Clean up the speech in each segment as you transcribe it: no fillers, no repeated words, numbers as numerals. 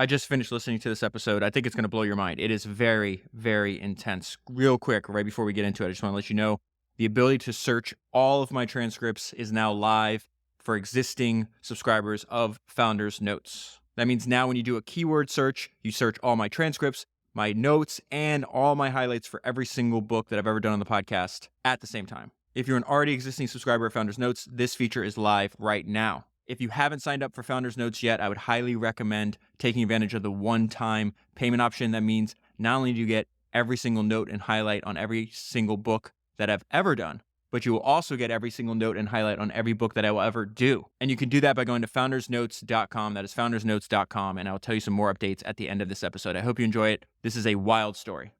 I just finished listening to this episode. I think it's going to blow your mind. It is very, very intense. Real quick, right before we get into it, I just want to let you know the ability to search all of my transcripts is now live for existing subscribers of Founders Notes. That means now when you do a keyword search, you search all my transcripts, my notes, and all my highlights for every single book that I've ever done on the podcast at the same time. If you're an already existing subscriber of Founders Notes, this feature is live right now. If you haven't signed up for Founders Notes yet, I would highly recommend taking advantage of the one-time payment option. That means not only do you get every single note and highlight on every single book that I've ever done, but you will also get every single note and highlight on every book that I will ever do. And you can do that by going to foundersnotes.com. That is foundersnotes.com, and I'll tell you some more updates at the end of this episode. I hope you enjoy it. This is a wild story.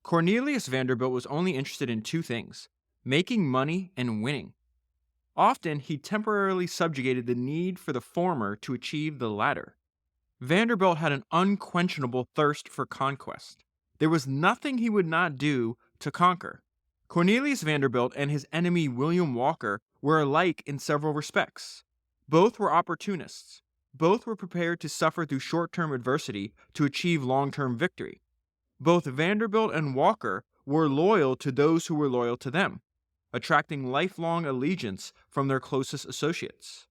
Cornelius Vanderbilt was only interested in two things: making money and winning. Often, he temporarily subjugated the need for the former to achieve the latter. Vanderbilt had an unquenchable thirst for conquest. There was nothing he would not do to conquer. Cornelius Vanderbilt and his enemy William Walker were alike in several respects. Both were opportunists. Both were prepared to suffer through short-term adversity to achieve long-term victory. Both Vanderbilt and Walker were loyal to those who were loyal to them, attracting lifelong allegiance from their closest associates.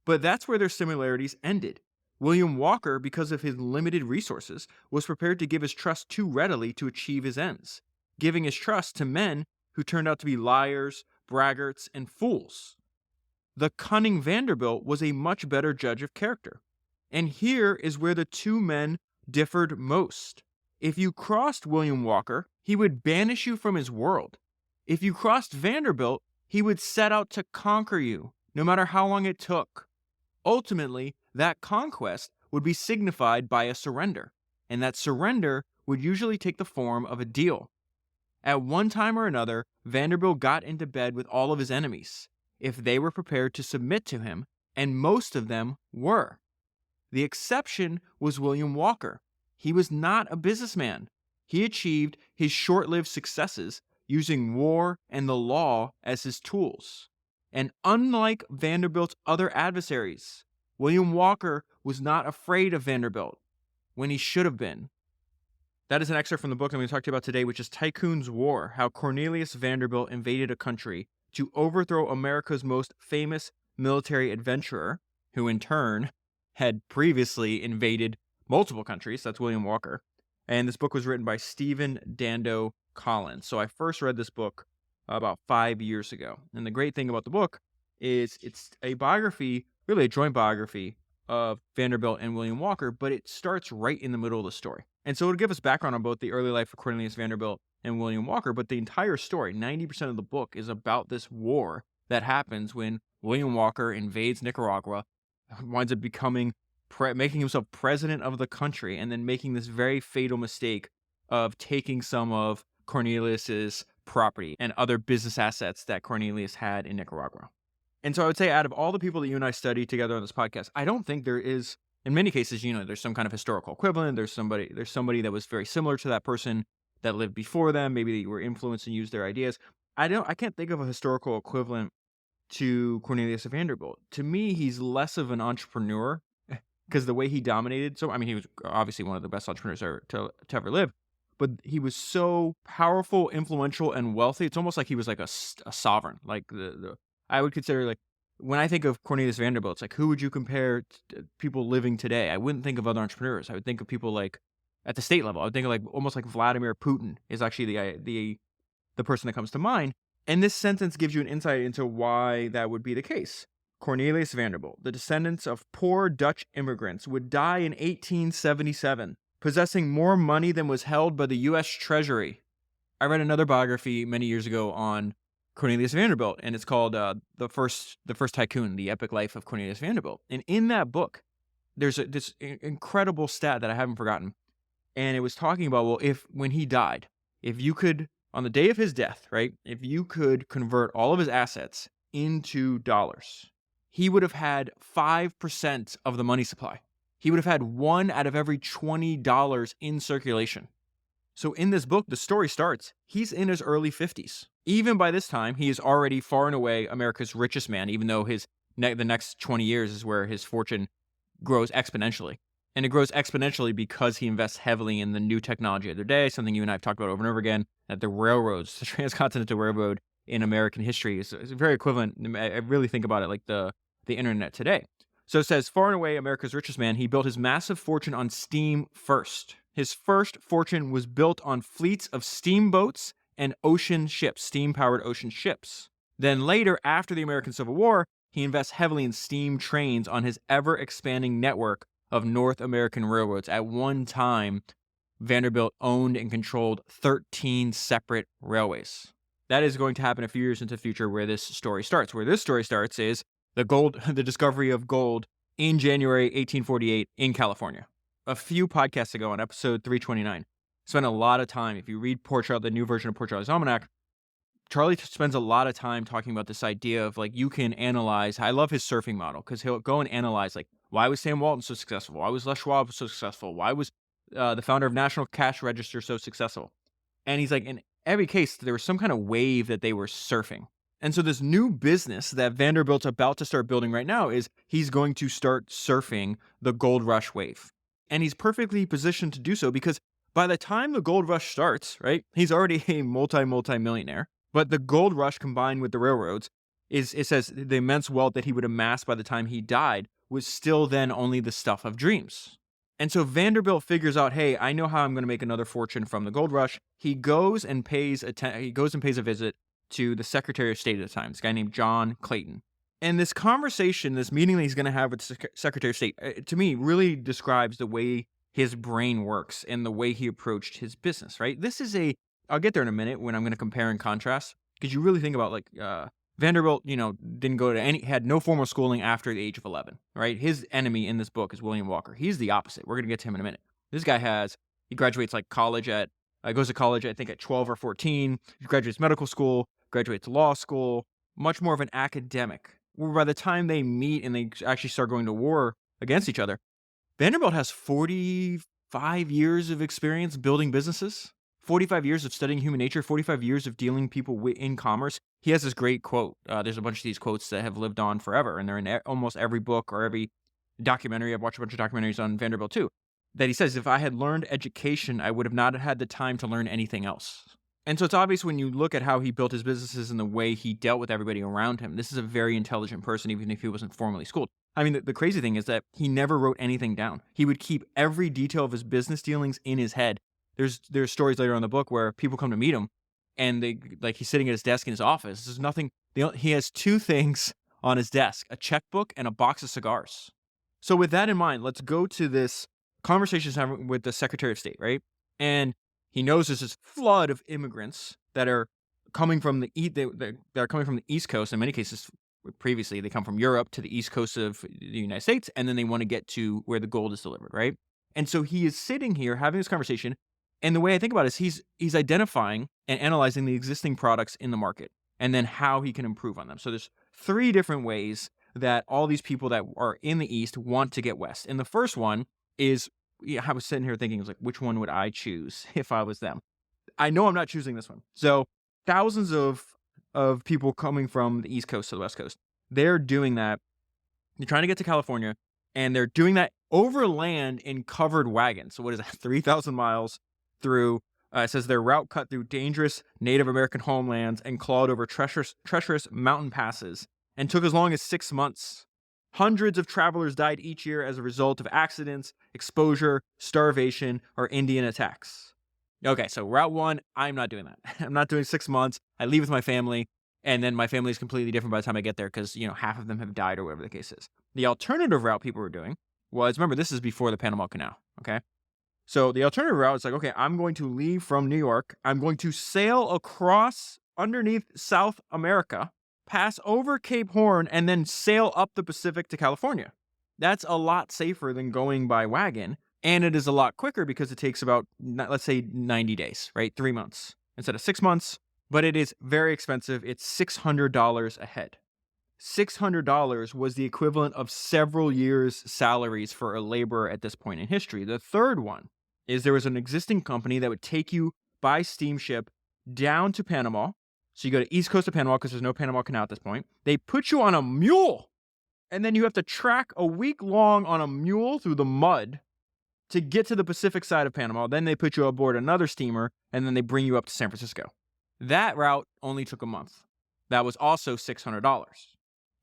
But that's where their similarities ended. William Walker, because of his limited resources, was prepared to give his trust too readily to achieve his ends, giving his trust to men who turned out to be liars, braggarts, and fools. The cunning Vanderbilt was a much better judge of character. And here is where the two men differed most. If you crossed William Walker, he would banish you from his world. If you crossed Vanderbilt, he would set out to conquer you, no matter how long it took. Ultimately, that conquest would be signified by a surrender, and that surrender would usually take the form of a deal. At one time or another, Vanderbilt got into bed with all of his enemies, if they were prepared to submit to him, and most of them were. The exception was William Walker. He was not a businessman. He achieved his short-lived successes using war and the law as his tools. And unlike Vanderbilt's other adversaries, William Walker was not afraid of Vanderbilt when he should have been. That is an excerpt from the book I'm going to talk to you about today, which is Tycoon's War: How Cornelius Vanderbilt Invaded a Country to Overthrow America's Most Famous Military Adventurer, who in turn had previously invaded multiple countries. That's William Walker. And this book was written by Stephen Dando-Collins. So I first read this book about 5 years ago. And the great thing about the book is it's a biography, really a joint biography of Vanderbilt and William Walker, but it starts right in the middle of the story. And so it'll give us background on both the early life of Cornelius Vanderbilt and William Walker, but the entire story, 90% of the book, is about this war that happens when William Walker invades Nicaragua, winds up making himself president of the country, and then making this very fatal mistake of taking some of Cornelius's property and other business assets that Cornelius had in Nicaragua. And so I would say, out of all the people that you and I study together on this podcast, I don't think there is, in many cases, there's some kind of historical equivalent. There's somebody that was very similar to that person that lived before them. Maybe they were influenced and used their ideas. I can't think of a historical equivalent to Cornelius Vanderbilt. To me, he's less of an entrepreneur because the way he dominated. So, he was obviously one of the best entrepreneurs to ever live, but he was so powerful, influential, and wealthy. It's almost like he was like a sovereign. Like I would consider, like, when I think of Cornelius Vanderbilt, it's like, who would you compare to people living today? I wouldn't think of other entrepreneurs. I would think of people like at the state level. I would think of almost like Vladimir Putin is actually the person that comes to mind. And this sentence gives you an insight into why that would be the case. Cornelius Vanderbilt, the descendants of poor Dutch immigrants, would die in 1877, possessing more money than was held by the U.S. Treasury. I read another biography many years ago on Cornelius Vanderbilt, and it's called the First Tycoon: The Epic Life of Cornelius Vanderbilt. And in that book, there's this incredible stat that I haven't forgotten, and it was talking about, when he died, if you could, on the day of his death, right, if you could convert all of his assets into dollars, he would have had 5% of the money supply. He would have had 1 out of every $20 in circulation. So in this book, the story starts, he's in his early 50s. Even by this time, he is already far and away America's richest man, even though the next 20 years is where his fortune grows exponentially. And it grows exponentially because he invests heavily in the new technology of their day, something you and I have talked about over and over again, that the railroads, the transcontinental railroad in American history is very equivalent. I really think about it like the internet today. So it says, far and away America's richest man, he built his massive fortune on steam first. His first fortune was built on fleets of steamboats and ocean ships, steam-powered ocean ships. Then later, after the American Civil War, he invests heavily in steam trains on his ever-expanding network of North American railroads. At one time, Vanderbilt owned and controlled 13 separate railways. That is going to happen a few years into the future where this story starts. Where this story starts is the discovery of gold in January 1848 in California. A few podcasts ago on episode 329, spent a lot of time, if you read the new version of Poor Charlie's Almanack, Charlie spends a lot of time talking about this idea of like, you can analyze. I love his surfing model because he'll go and analyze like, why was Sam Walton so successful? Why was Les Schwab so successful? Why was the founder of National Cash Register so successful? And he's like, in every case, there was some kind of wave that they were surfing. And so this new business that Vanderbilt's about to start building right now is he's going to start surfing the gold rush wave. And he's perfectly positioned to do so because by the time the gold rush starts, right, he's already a multi-millionaire. But the gold rush combined with the railroads it says the immense wealth that he would amass by the time he died was still then only the stuff of dreams. And so Vanderbilt figures out, hey, I know how I'm going to make another fortune from the gold rush. He goes and pays a visit to the Secretary of State at the time, this guy named John Clayton. And this conversation, this meeting that he's going to have with the Secretary of State, to me, really describes the way his brain works and the way he approached his business, right? I'll get there in a minute when I'm going to compare and contrast, because you really think about like Vanderbilt, didn't had no formal schooling after the age of 11, right? His enemy in this book is William Walker. He's the opposite. We're going to get to him in a minute. This guy he graduates like goes to college, I think at 12 or 14. He graduates medical school, graduates law school, much more of an academic. Where by the time they meet and they actually start going to war against each other, Vanderbilt has 45 years of experience building businesses. 45 years of studying human nature, 45 years of dealing people in commerce. He has this great quote. There's a bunch of these quotes that have lived on forever, and they're in almost every book or every documentary. I've watched a bunch of documentaries on Vanderbilt too, that he says, if I had learned education, I would have not had the time to learn anything else. And so it's obvious when you look at how he built his businesses and the way he dealt with everybody around him, this is a very intelligent person, even if he wasn't formally schooled. I mean, the crazy thing is that he never wrote anything down. He would keep every detail of his business dealings in his head. There's stories later on in the book where people come to meet him, and he's sitting at his desk in his office. There's nothing. He has two things on his desk: a checkbook and a box of cigars. So with that in mind, let's go to this conversation he's having with the Secretary of State, right? And he knows there's this flood of immigrants that are coming from the East Coast. In many cases, previously they come from Europe to the East Coast of the United States, and then they want to get to where the gold is delivered, right? And so he is sitting here having this conversation. And the way I think about it is he's identifying and analyzing the existing products in the market and then how he can improve on them. So there's 3 different ways that all these people that are in the East want to get West. And the first one is, I was sitting here thinking, which one would I choose if I was them? I know I'm not choosing this one. So thousands of people coming from the East Coast to the West Coast, they're doing that. They're trying to get to California, and they're doing that over land in covered wagons. So what is that? 3,000 miles through, it says their route cut through dangerous Native American homelands and clawed over treacherous mountain passes and took as long as 6 months. Hundreds of travelers died each year as a result of accidents, exposure, starvation, or Indian attacks. Okay, so route 1, I'm not doing that. I'm not doing 6 months. I leave with my family, and then my family is completely different by the time I get there because, half of them have died or whatever the case is. The alternative route people were doing was, remember, this is before the Panama Canal, okay? So the alternative route is okay, I'm going to leave from New York. I'm going to sail across underneath South America, pass over Cape Horn, and then sail up the Pacific to California. That's a lot safer than going by wagon, and it is a lot quicker because it takes about, let's say, 90 days, right? 3 months instead of 6 months, but it is very expensive. It's $600 a head. $600 was the equivalent of several years' salaries for a laborer at this point in history. The third one is there was an existing company that would take you by steamship down to Panama. So you go to East Coast of Panama because there's no Panama Canal at this point. They put you on a mule And then you have to track a week long on a mule through the mud to get to the Pacific side of Panama. Then they put you aboard another steamer, and then they bring you up to San Francisco. That route only took a month. That was also $600.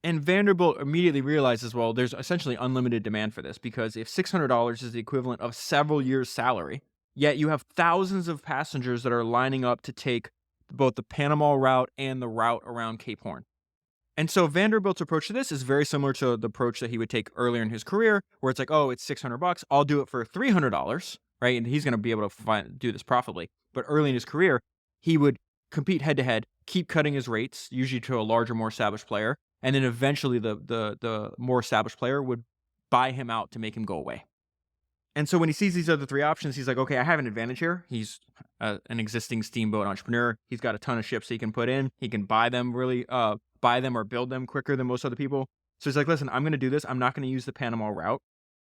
And Vanderbilt immediately realizes, well, there's essentially unlimited demand for this, because if $600 is the equivalent of several years' salary, yet you have thousands of passengers that are lining up to take both the Panama route and the route around Cape Horn. And so Vanderbilt's approach to this is very similar to the approach that he would take earlier in his career, where it's like, oh, it's $600, I'll do it for $300, right? And he's going to be able to do this profitably. But early in his career, he would compete head to head, keep cutting his rates, usually to a larger, more established player, and then eventually the more established player would buy him out to make him go away. And so when he sees these other three options, he's like, okay, I have an advantage here. He's an existing steamboat entrepreneur. He's got a ton of ships he can put in. He can buy them or build them quicker than most other people. So he's like, listen, I'm going to do this. I'm not going to use the Panama route.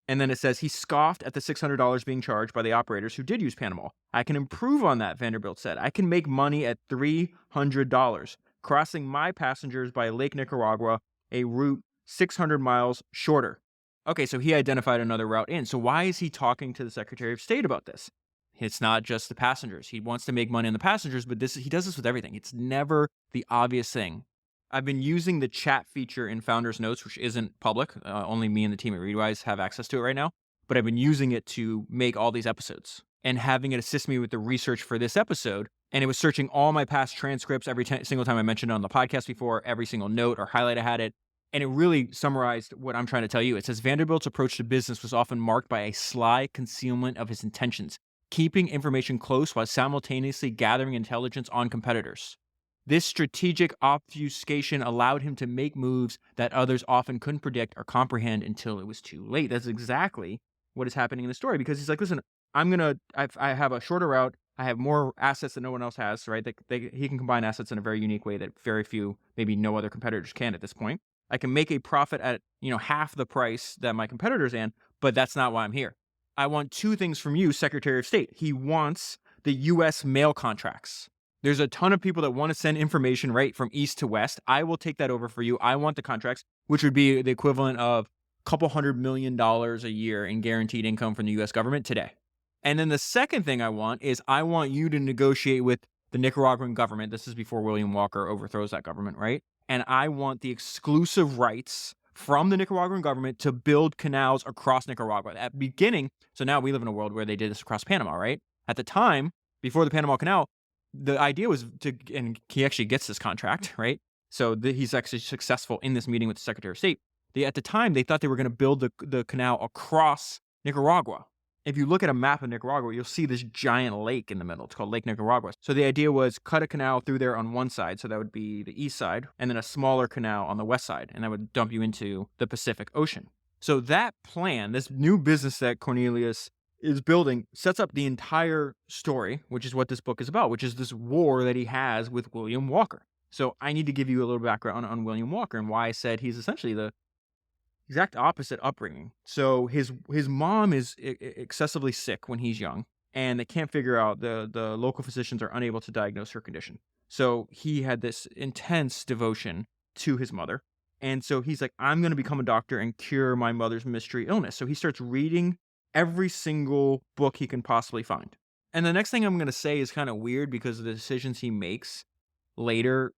And then it says he scoffed at the $600 being charged by the operators who did use Panama. I can improve on that, Vanderbilt said. I can make money at $300, crossing my passengers by Lake Nicaragua, a route 600 miles shorter. Okay, so he identified another route in. So why is he talking to the Secretary of State about this? It's not just the passengers. He wants to make money on the passengers, but he does this with everything. It's never the obvious thing. I've been using the chat feature in Founders Notes, which isn't public. Only me and the team at Readwise have access to it right now. But I've been using it to make all these episodes and having it assist me with the research for this episode. And it was searching all my past transcripts every single time I mentioned it on the podcast before, every single note or highlight I had it. And it really summarized what I'm trying to tell you. It says Vanderbilt's approach to business was often marked by a sly concealment of his intentions, keeping information close while simultaneously gathering intelligence on competitors. This strategic obfuscation allowed him to make moves that others often couldn't predict or comprehend until it was too late. That's exactly what is happening in the story, because he's like, listen, I have a shorter route. I have more assets that no one else has, right? He can combine assets in a very unique way that very few, maybe no other competitors can at this point. I can make a profit at, half the price that my competitors can, but that's not why I'm here. I want two things from you, Secretary of State. He wants the U.S. mail contracts. There's a ton of people that want to send information right from east to west. I will take that over for you. I want the contracts, which would be the equivalent of a couple $100 million a year in guaranteed income from the U.S. government today. And then the second thing I want is I want you to negotiate with the Nicaraguan government. This is before William Walker overthrows that government, right? And I want the exclusive rights from the Nicaraguan government to build canals across Nicaragua. At the beginning, so now we live in a world where they did this across Panama, right? At the time, before the Panama Canal, the idea was and he actually gets this contract, right? So he's actually successful in this meeting with the Secretary of State. At the time, they thought they were going to build the canal across Nicaragua. If you look at a map of Nicaragua, you'll see this giant lake in the middle. It's called Lake Nicaragua. So the idea was cut a canal through there on one side, so that would be the east side, and then a smaller canal on the west side, and that would dump you into the Pacific Ocean. So that plan, this new business that Cornelius is building, sets up the entire story, which is what this book is about, which is this war that he has with William Walker. So I need to give you a little background on William Walker and why I said he's essentially the exact opposite upbringing. So his mom is excessively sick when he's young, and they can't figure out, the local physicians are unable to diagnose her condition. So he had this intense devotion to his mother. And so he's like, I'm going to become a doctor and cure my mother's mystery illness. So he starts reading every single book he can possibly find. And the next thing I'm going to say is kind of weird because the decisions he makes later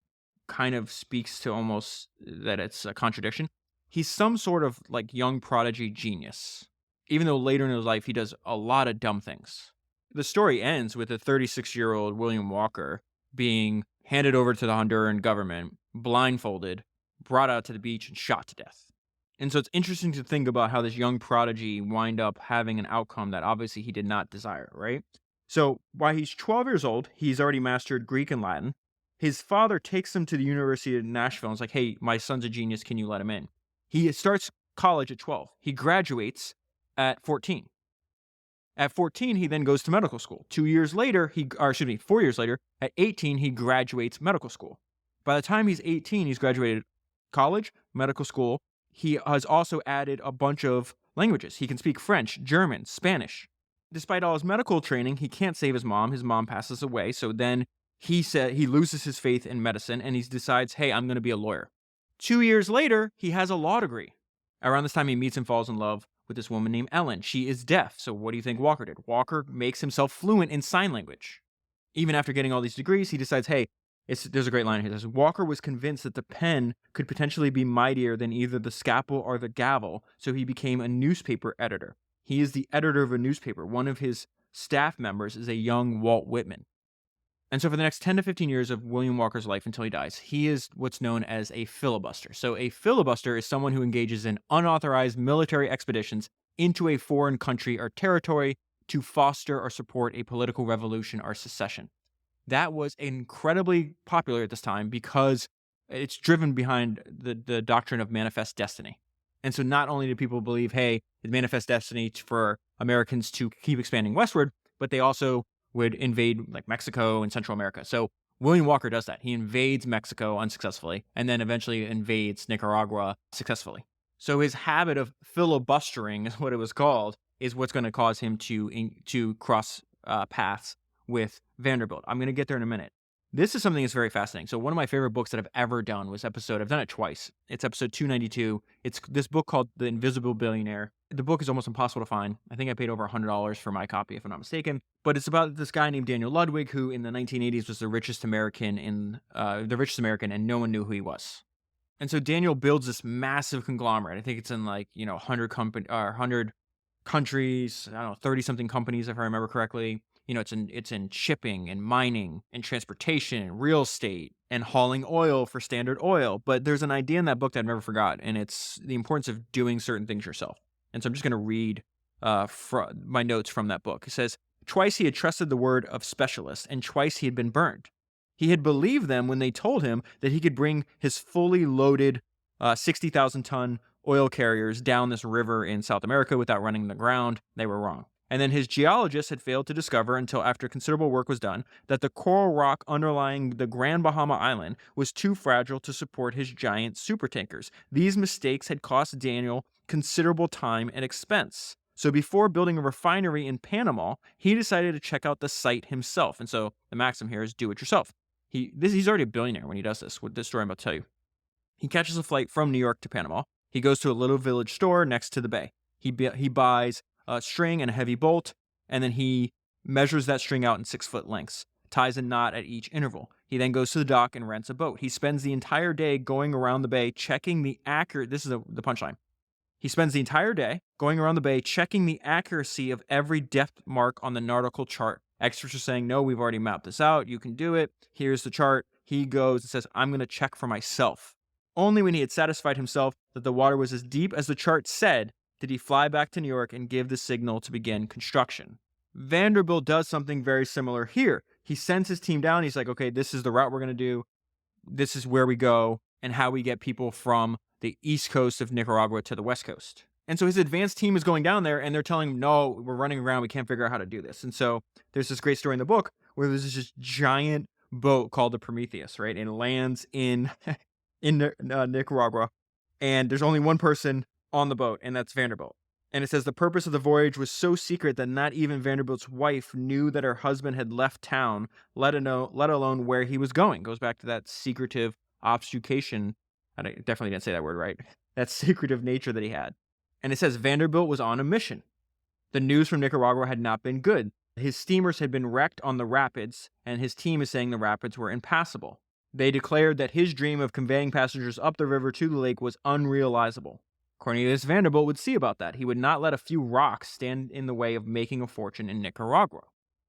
kind of speaks to almost that it's a contradiction. He's some sort of like young prodigy genius, even though later in his life he does a lot of dumb things. The story ends with a 36-year-old William Walker being handed over to the Honduran government, blindfolded, brought out to the beach, and shot to death. And so it's interesting to think about how this young prodigy wind up having an outcome that obviously he did not desire, right? So while he's 12 years old, he's already mastered Greek and Latin. His father takes him to the University of Nashville and is like, hey, my son's a genius, can you let him in? He starts college at 12. He graduates at 14. At 14, he then goes to medical school. 4 years later, at 18, he graduates medical school. By the time he's 18, he's graduated college, medical school. He has also added a bunch of languages. He can speak French, German, Spanish. Despite all his medical training, he can't save his mom. His mom passes away. So then he loses his faith in medicine and he decides, hey, I'm going to be a lawyer. 2 years later, he has a law degree. Around this time, he meets and falls in love with this woman named Ellen. She is deaf. So what do you think Walker did? Walker makes himself fluent in sign language. Even after getting all these degrees, he decides, hey, there's a great line here. It says, Walker was convinced that the pen could potentially be mightier than either the scalpel or the gavel, so he became a newspaper editor. He is the editor of a newspaper. One of his staff members is a young Walt Whitman. And so for the next 10 to 15 years of William Walker's life until he dies, he is what's known as a filibuster. So a filibuster is someone who engages in unauthorized military expeditions into a foreign country or territory to foster or support a political revolution or secession. That was incredibly popular at this time because it's driven behind the doctrine of manifest destiny. And so not only do people believe, hey, it's manifest destiny for Americans to keep expanding westward, but they also would invade like Mexico and Central America. So William Walker does that. He invades Mexico unsuccessfully and then eventually invades Nicaragua successfully. So his habit of filibustering, is what it was called, is what's going to cause him to cross paths with Vanderbilt. I'm going to get there in a minute. This is something that's very fascinating. So one of my favorite books that I've ever done was I've done it twice. It's episode 292. It's this book called The Invisible Billionaire. The book is almost impossible to find. I think I paid over $100 for my copy, if I'm not mistaken. But it's about this guy named Daniel Ludwig, who in the 1980s was the richest American and no one knew who he was. And so Daniel builds this massive conglomerate. I think it's in 100 countries, I don't know, 30 something companies, if I remember correctly. It's in shipping and mining and transportation and real estate and hauling oil for Standard Oil. But there's an idea in that book that I've never forgot, and it's the importance of doing certain things yourself. And so I'm just going to read my notes from that book. It says, twice he had trusted the word of specialists, and twice he had been burned. He had believed them when they told him that he could bring his fully loaded 60,000-ton oil carriers down this river in South America without running the ground. They were wrong. And then his geologists had failed to discover until after considerable work was done that the coral rock underlying the Grand Bahama Island was too fragile to support his giant supertankers. These mistakes had cost Daniel considerable time and expense. So before building a refinery in Panama, he decided to check out the site himself. And so the maxim here is do it yourself. He's already a billionaire when he does this, with this story I'm about to tell you. He catches a flight from New York to Panama. He goes to a little village store next to the bay. He buys a string and a heavy bolt, and then he measures that string out in 6-foot lengths, ties a knot at each interval. He then goes to the dock and rents a boat. He spends the entire day going around the bay checking the this is the punchline. He spends the entire day going around the bay checking the accuracy of every depth mark on the nautical chart. Experts are saying, no, we've already mapped this out. You can do it. Here's the chart. He goes and says, I'm going to check for myself. Only when he had satisfied himself that the water was as deep as the chart said did he fly back to New York and give the signal to begin construction. Vanderbilt does something very similar here. He sends his team down. He's like, okay, this is the route we're going to do. This is where we go and how we get people from the east coast of Nicaragua to the west coast. And so his advanced team is going down there and they're telling him, no, we're running around. We can't figure out how to do this. And so there's this great story in the book where there's this giant boat called the Prometheus, right? And it lands in Nicaragua. And there's only one person on the boat, and that's Vanderbilt. And it says the purpose of the voyage was so secret that not even Vanderbilt's wife knew that her husband had left town, let alone where he was going. Goes back to that secretive obfuscation. I definitely didn't say that word right. That secretive nature that he had. And it says Vanderbilt was on a mission. The news from Nicaragua had not been good. His steamers had been wrecked on the rapids, and his team is saying the rapids were impassable. They declared that his dream of conveying passengers up the river to the lake was unrealizable. Cornelius Vanderbilt would see about that. He would not let a few rocks stand in the way of making a fortune in Nicaragua.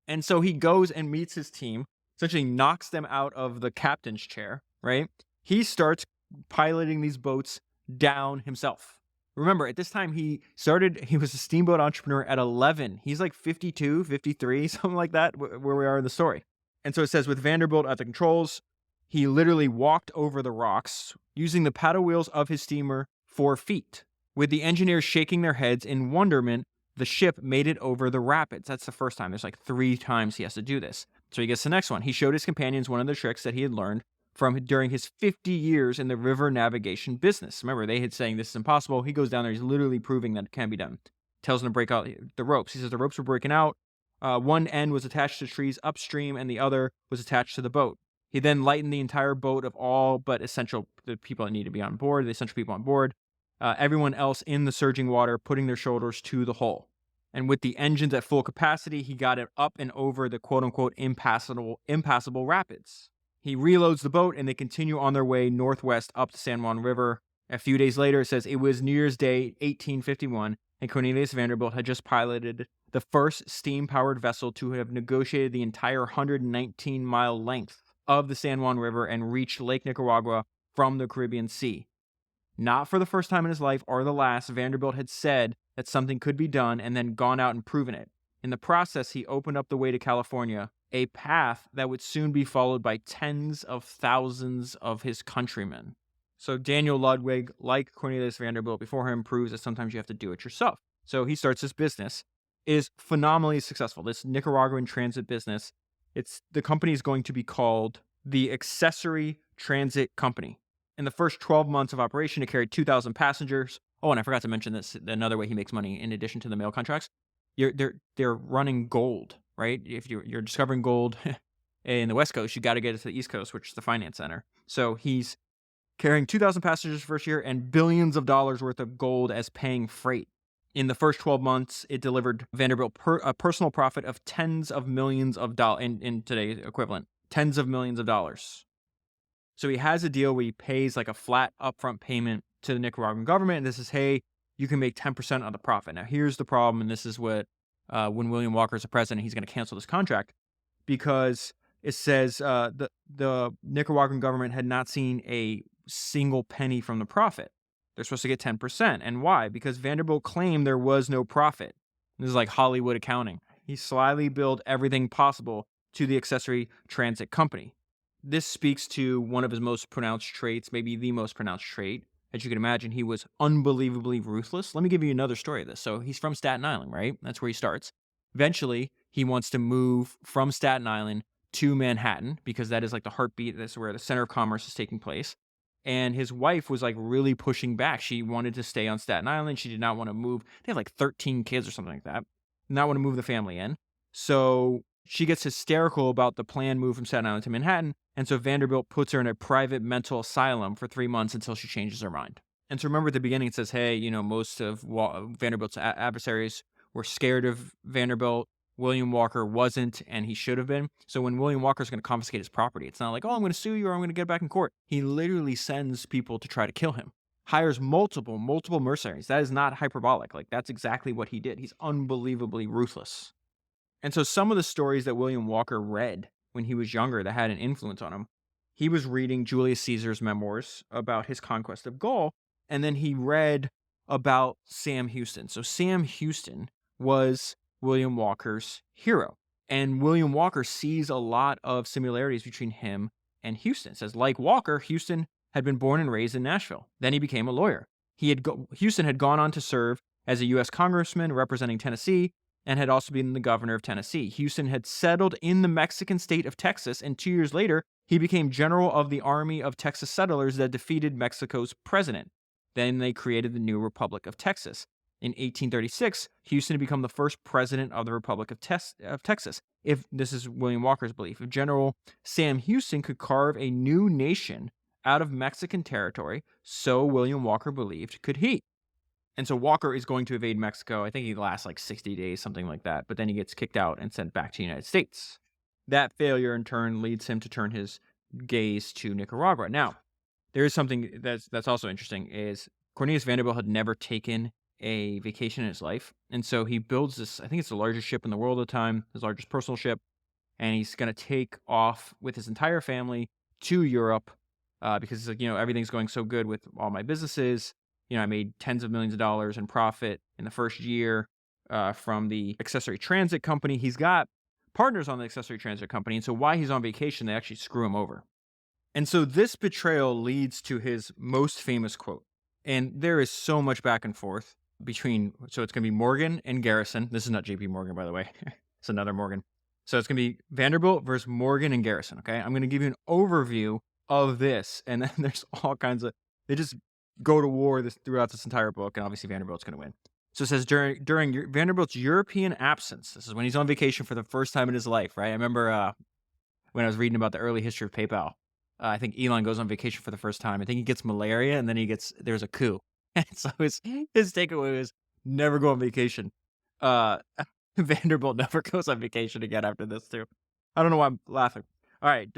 And so he goes and meets his team, essentially knocks them out of the captain's chair, right? He starts piloting these boats down himself. Remember, at this time, he was a steamboat entrepreneur at 11. He's like 52, 53, something like that, where we are in the story. And so it says, with Vanderbilt at the controls, he literally walked over the rocks using the paddle wheels of his steamer 4 feet. With the engineers shaking their heads in wonderment, the ship made it over the rapids. That's the first time. There's like 3 times he has to do this. So he gets the next one. He showed his companions one of the tricks that he had learned from during his 50 years in the river navigation business. Remember, they had saying this is impossible. He goes down there. He's literally proving that it can be done. Tells them to break out the ropes. He says the ropes were breaking out. One end was attached to trees upstream and the other was attached to the boat. He then lightened the entire boat of all but the people that need to be on board, the essential people on board. everyone else in the surging water putting their shoulders to the hull. And with the engines at full capacity, he got it up and over the quote-unquote impassable rapids. He reloads the boat, and they continue on their way northwest up the San Juan River. A few days later, it says it was New Year's Day, 1851, and Cornelius Vanderbilt had just piloted the first steam-powered vessel to have negotiated the entire 119-mile length of the San Juan River and reached Lake Nicaragua from the Caribbean Sea. Not for the first time in his life or the last, Vanderbilt had said that something could be done and then gone out and proven it. In the process, he opened up the way to California, a path that would soon be followed by tens of thousands of his countrymen. So Daniel Ludwig, like Cornelius Vanderbilt before him, proves that sometimes you have to do it yourself. So he starts this business. It is phenomenally successful. This Nicaraguan transit business, the company is going to be called the Accessory Transit Company. In the first 12 months of operation, it carried 2,000 passengers. Oh, and I forgot to mention this, another way he makes money in addition to the mail contracts. They're running gold, right? If you're discovering gold in the West Coast, you got to get it to the East Coast, which is the finance center. So he's carrying 2,000 passengers first year and billions of dollars worth of gold as paying freight. In the first 12 months, it delivered Vanderbilt a personal profit of tens of millions of dollars, in today's equivalent, tens of millions of dollars. So he has a deal where he pays like a flat upfront payment to the Nicaraguan government. And this is, hey, you can make 10% of the profit. Now, here's the problem. And this is what, when William Walker is the president, he's going to cancel this contract because it says the Nicaraguan government had not seen a single penny from the profit. They're supposed to get 10%. And why? Because Vanderbilt claimed there was no profit. This is like Hollywood accounting. He slyly billed everything possible to the Accessory Transit Company. This speaks to one of his most pronounced traits, maybe the most pronounced trait. As you can imagine, he was unbelievably ruthless. Let me give you another story of this. So he's from Staten Island, right? That's where he starts. Eventually, he wants to move from Staten Island to Manhattan because that is like the heartbeat. That's where the center of commerce is taking place. And his wife was like really pushing back. She wanted to stay on Staten Island. She did not want to move. They have like 13 kids or something like that. Not want to move the family in. So she gets hysterical about the planned move from Staten Island to Manhattan, and so Vanderbilt puts her in a private mental asylum for 3 months until she changes her mind. And so remember at the beginning it says, hey, most of Vanderbilt's adversaries were scared of Vanderbilt. William Walker wasn't, and he should have been. So when William Walker's going to confiscate his property, it's not like, oh, I'm going to sue you or I'm going to get back in court. He literally sends people to try to kill him. Hires multiple mercenaries. That is not hyperbolic. Like, that's exactly what he did. He's unbelievably ruthless. And so some of the stories that William Walker read when he was younger that had an influence on him, he was reading Julius Caesar's memoirs about his conquest of Gaul, and then he read about Sam Houston. So Sam Houston was William Walker's hero. And William Walker sees a lot of similarities between him and Houston. It says, like Walker, Houston had been born and raised in Nashville. Then he became a lawyer. Houston had gone on to serve as a U.S. congressman representing Tennessee, and had also been the governor of Tennessee. Houston had settled in the Mexican state of Texas, and 2 years later, he became general of the army of Texas settlers that defeated Mexico's president. Then they created the new Republic of Texas. In 1836, Houston had become the first president of the Republic of Texas. If this is William Walker's belief, if General Sam Houston could carve a new nation out of Mexican territory, so William Walker believed could he. And so Walker is going to evade Mexico. I think he lasts like 60 days, something like that. But then he gets kicked out and sent back to the United States. That failure, in turn, leads him to turn his gaze to Nicaragua. Now, there is something that's also interesting, is Cornelius Vanderbilt had never taken a vacation in his life. And so he builds this, I think it's the largest ship in the world at the time, his largest personal ship. And he's going to take off with his entire family to Europe because he's like, everything's going so good with all my businesses. I made tens of millions of dollars in profit in the first year from the Accessory Transit Company. He's got partners on the Accessory Transit Company, and so while he's on vacation, they actually screw him over. And so this betrayal leads to his most famous quote. And there is so much back and forth between, so it's going to be Morgan and Garrison. This is not JP Morgan, by the way. It's another Morgan. So it's going to be Vanderbilt versus Morgan and Garrison, okay? I'm going to give you an overview of this, and then there's all kinds of, they just go to war throughout this entire book, and obviously Vanderbilt's going to win. So it says during Vanderbilt's European absence, this is when he's on vacation for the first time in his life, right? I remember when I was reading about the early history of PayPal, I think Elon goes on vacation for the first time. I think he gets malaria, and then there's a coup. And so his takeaway was never go on vacation. Uh, Vanderbilt never goes on vacation again after this too. I don't know why I'm laughing. All right,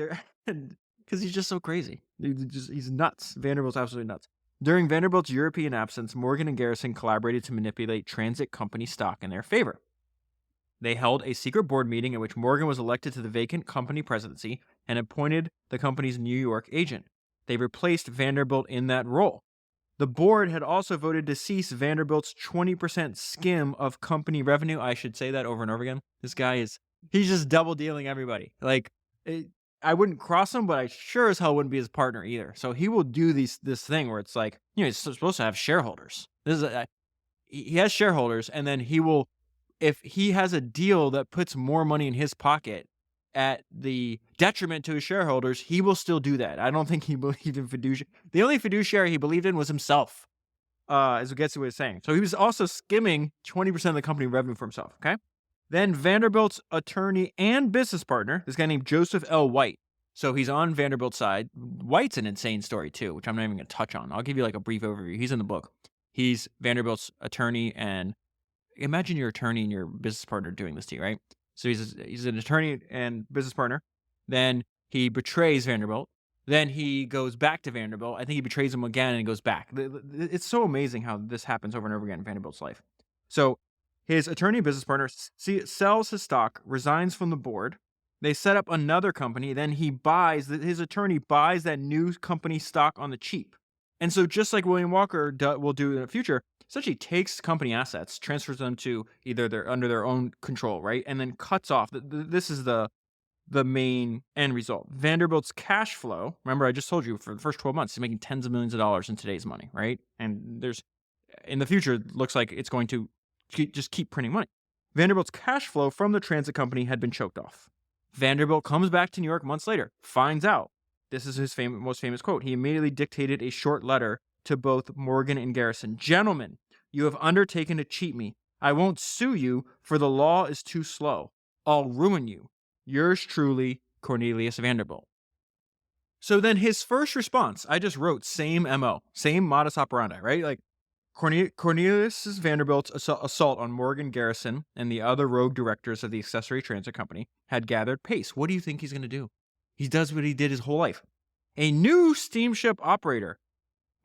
because he's just so crazy. He's nuts. Vanderbilt's absolutely nuts. During Vanderbilt's European absence, Morgan and Garrison collaborated to manipulate transit company stock in their favor. They held a secret board meeting in which Morgan was elected to the vacant company presidency and appointed the company's New York agent. They replaced Vanderbilt in that role. The board had also voted to cease Vanderbilt's 20% skim of company revenue. I should say that over and over again. This guy he's just double dealing everybody. I wouldn't cross him, but I sure as hell wouldn't be his partner either. So he will do this thing where it's like, he's supposed to have shareholders. He has shareholders, and then he will, if he has a deal that puts more money in his pocket at the detriment to his shareholders, he will still do that. I don't think he believed in fiduciary. The only fiduciary he believed in was himself, as it gets to what he's saying. So he was also skimming 20% of the company revenue for himself, okay? Then Vanderbilt's attorney and business partner, this guy named Joseph L. White. So he's on Vanderbilt's side. White's an insane story too, which I'm not even going to touch on. I'll give you like a brief overview. He's in the book. He's Vanderbilt's attorney, and imagine your attorney and your business partner doing this to you, right? So he's an attorney and business partner. Then he betrays Vanderbilt. Then he goes back to Vanderbilt. I think he betrays him again and he goes back. It's so amazing how this happens over and over again in Vanderbilt's life. So his attorney and business partner sells his stock, resigns from the board. They set up another company. Then his attorney buys that new company stock on the cheap. And so just like William Walker will do in the future, essentially takes company assets, transfers them to either they're under their own control, right? And then cuts off. This is the main end result. Vanderbilt's cash flow, remember I just told you for the first 12 months, he's making tens of millions of dollars in today's money, right? And in the future, it looks like it's going to just keep printing money. Vanderbilt's cash flow from the transit company had been choked off. Vanderbilt comes back to New York months later, finds out. This is his most famous quote. He immediately dictated a short letter to both Morgan and Garrison. Gentlemen, you have undertaken to cheat me. I won't sue you, for the law is too slow. I'll ruin you. Yours truly, Cornelius Vanderbilt. So then his first response, I just wrote same MO, same modus operandi, right? Like Cornelius Vanderbilt's assault on Morgan Garrison and the other rogue directors of the accessory transit company had gathered pace. What do you think he's going to do? He does what he did his whole life. A new steamship operator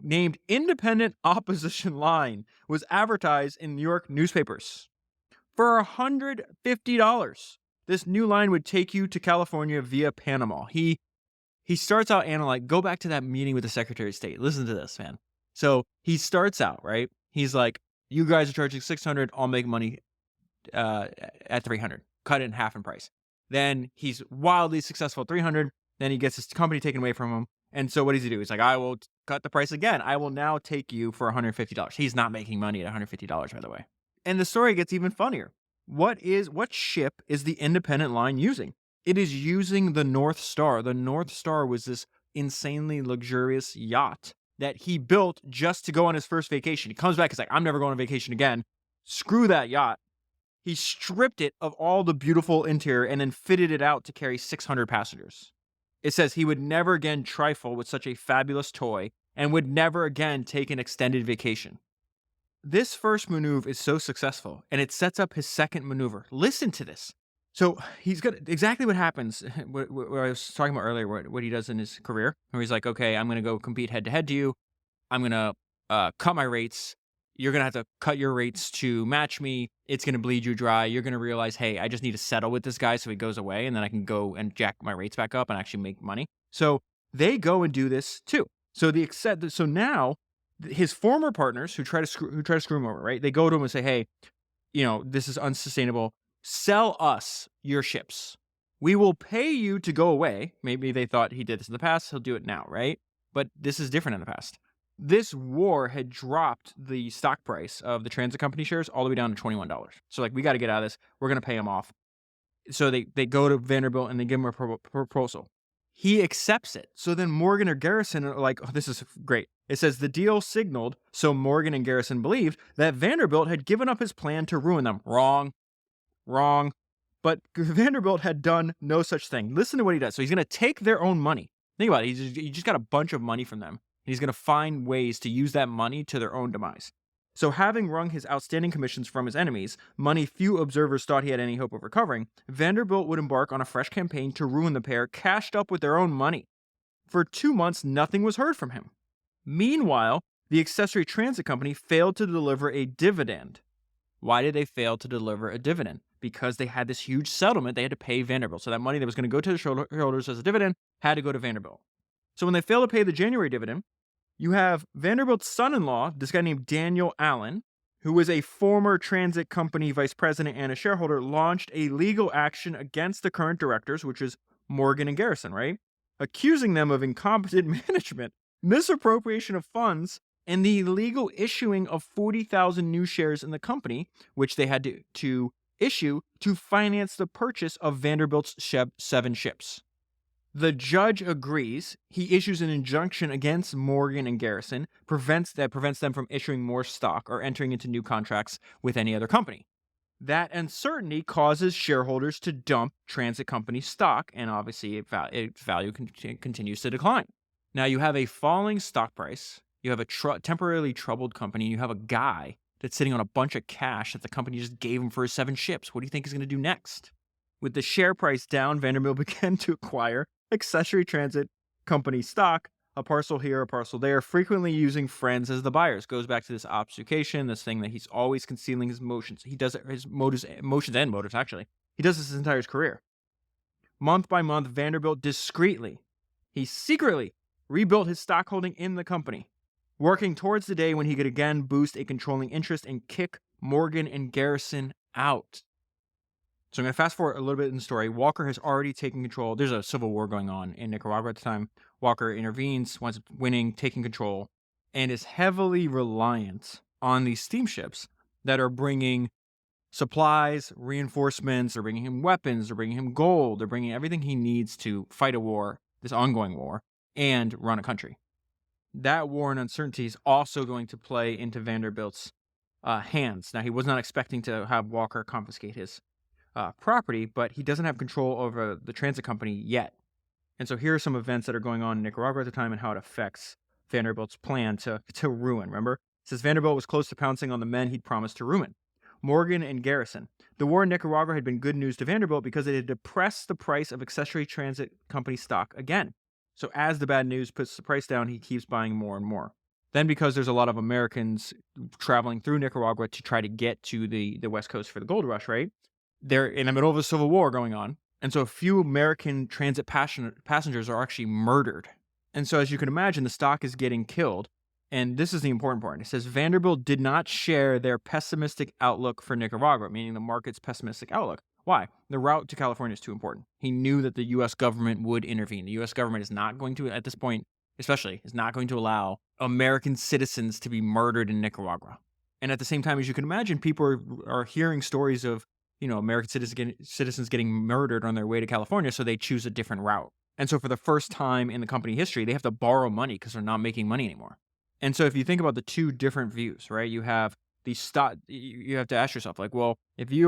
named Independent Opposition Line was advertised in New York newspapers. For $150, this new line would take you to California via Panama. He starts out analyzing, go back to that meeting with the Secretary of State. Listen to this, man. So he starts out, right? He's like, you guys are charging $600, I'll make money at $300. Cut it in half in price. Then he's wildly successful at $300. Then he gets his company taken away from him. And so what does he do? He's like, I will cut the price again. I will now take you for $150. He's not making money at $150, by the way. And the story gets even funnier. What ship is the Independent Line using? It is using the North Star. The North Star was this insanely luxurious yacht that he built just to go on his first vacation. He comes back, he's like, I'm never going on vacation again. Screw that yacht. He stripped it of all the beautiful interior and then fitted it out to carry 600 passengers. It says he would never again trifle with such a fabulous toy and would never again take an extended vacation. This first maneuver is so successful, and it sets up his second maneuver. Listen to this. So he's got exactly what happens, what I was talking about earlier, what he does in his career, where he's like, okay, I'm going to go compete head-to-head to you. I'm going to cut my rates. You're going to have to cut your rates to match me. It's going to bleed you dry. You're going to realize, hey, I just need to settle with this guy so he goes away, and then I can go and jack my rates back up and actually make money. So they go and do this too. So now his former partners who try to screw him over, right? They go to him and say, hey, this is unsustainable. Sell us your ships. We will pay you to go away. Maybe they thought he did this in the past. He'll do it now, right? But this is different in the past. This war had dropped the stock price of the transit company shares all the way down to $21. So we got to get out of this. We're going to pay him off. So they go to Vanderbilt and they give him a proposal. He accepts it. So then Morgan or Garrison are like, oh, this is great. It says the deal signaled, so Morgan and Garrison believed that Vanderbilt had given up his plan to ruin them. Wrong. But Vanderbilt had done no such thing. Listen to what he does. So he's going to take their own money. Think about it. He just got a bunch of money from them. He's going to find ways to use that money to their own demise. So, having wrung his outstanding commissions from his enemies, money few observers thought he had any hope of recovering, Vanderbilt would embark on a fresh campaign to ruin the pair, cashed up with their own money. For 2 months, nothing was heard from him. Meanwhile, the accessory transit company failed to deliver a dividend. Why did they fail to deliver a dividend? Because they had this huge settlement they had to pay Vanderbilt. So that money that was going to go to the shareholders as a dividend had to go to Vanderbilt. So when they failed to pay the January dividend, you have Vanderbilt's son-in-law, this guy named Daniel Allen, who was a former transit company vice president and a shareholder, launched a legal action against the current directors, which is Morgan and Garrison, right? Accusing them of incompetent management, misappropriation of funds, and the illegal issuing of 40,000 new shares in the company, which they had to issue to finance the purchase of Vanderbilt's 7 ships. The judge agrees. He issues an injunction against Morgan and Garrison, prevents them from issuing more stock or entering into new contracts with any other company. That uncertainty causes shareholders to dump transit company stock, and obviously its value continues to decline. Now you have a falling stock price, you have a temporarily troubled company, and you have a guy that's sitting on a bunch of cash that the company just gave him for his 7 ships. What do you think he's going to do next? With the share price down, Vanderbilt began to acquire accessory transit company stock, a parcel here, a parcel there, frequently using friends as the buyers. Goes back to this obfuscation, this thing that he's always concealing his emotions. He does it, his emotions and motives, actually. He does this his entire career. Month by month, Vanderbilt he secretly rebuilt his stock holding in the company, working towards the day when he could again boost a controlling interest and kick Morgan and Garrison out. So I'm going to fast forward a little bit in the story. Walker has already taken control. There's a civil war going on in Nicaragua at the time. Walker intervenes, winds up winning, taking control, and is heavily reliant on these steamships that are bringing supplies, reinforcements, they're bringing him weapons, they're bringing him gold, they're bringing everything he needs to fight a war, this ongoing war, and run a country. That war and uncertainty is also going to play into Vanderbilt's hands. Now, he was not expecting to have Walker confiscate his property, but he doesn't have control over the transit company yet. And so here are some events that are going on in Nicaragua at the time and how it affects Vanderbilt's plan to ruin. Remember? It says Vanderbilt was close to pouncing on the men he'd promised to ruin. Morgan and Garrison. The war in Nicaragua had been good news to Vanderbilt because it had depressed the price of accessory transit company stock again. So as the bad news puts the price down, he keeps buying more and more. Then because there's a lot of Americans traveling through Nicaragua to try to get to the West Coast for the gold rush, right? They're in the middle of a civil war going on. And so a few American transit passengers are actually murdered. And so as you can imagine, the stock is getting killed. And this is the important part. It says Vanderbilt did not share their pessimistic outlook for Nicaragua, meaning the market's pessimistic outlook. Why? The route to California is too important. He knew that the U.S. government would intervene. The U.S. government is not going to, at this point especially, is not going to allow American citizens to be murdered in Nicaragua. And at the same time, as you can imagine, people are hearing stories of American citizens getting murdered on their way to California, so they choose a different route. And so for the first time in the company history, they have to borrow money because they're not making money anymore. And so if you think about the two different views, right, you have the stock, you have to ask yourself, like, well, if you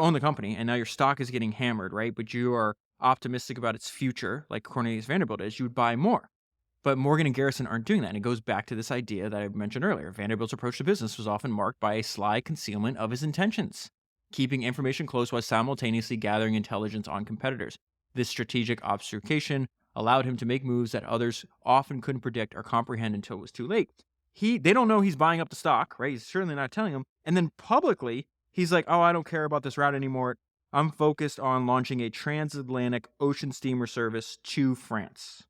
own the company and now your stock is getting hammered, right, but you are optimistic about its future, like Cornelius Vanderbilt is, you would buy more. But Morgan and Garrison aren't doing that. And it goes back to this idea that I mentioned earlier. Vanderbilt's approach to business was often marked by a sly concealment of his intentions, keeping information close while simultaneously gathering intelligence on competitors. This strategic obfuscation allowed him to make moves that others often couldn't predict or comprehend until it was too late. They don't know he's buying up the stock, right? He's certainly not telling them. And then publicly, he's like, oh, I don't care about this route anymore. I'm focused on launching a transatlantic ocean steamer service to France.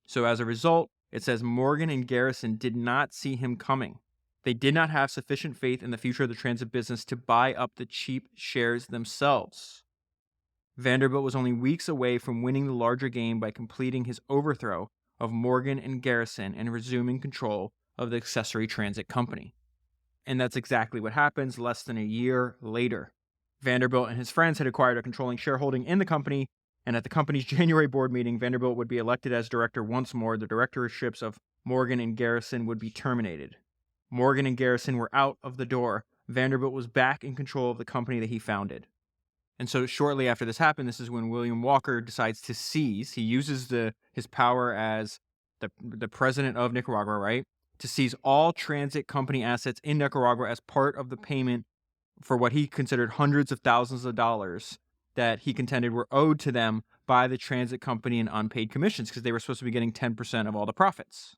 So as a result, it says Morgan and Garrison did not see him coming. They did not have sufficient faith in the future of the transit business to buy up the cheap shares themselves. Vanderbilt was only weeks away from winning the larger game by completing his overthrow of Morgan and Garrison and resuming control of the accessory transit company. And that's exactly what happens less than a year later. Vanderbilt and his friends had acquired a controlling shareholding in the company, and at the company's January board meeting, Vanderbilt would be elected as director once more. The directorships of Morgan and Garrison would be terminated. Morgan and Garrison were out of the door. Vanderbilt was back in control of the company that he founded. And so shortly after this happened, this is when William Walker decides to seize. He uses his power as the president of Nicaragua, right, to seize all transit company assets in Nicaragua as part of the payment for what he considered hundreds of thousands of dollars that he contended were owed to them by the transit company in unpaid commissions because they were supposed to be getting 10% of all the profits.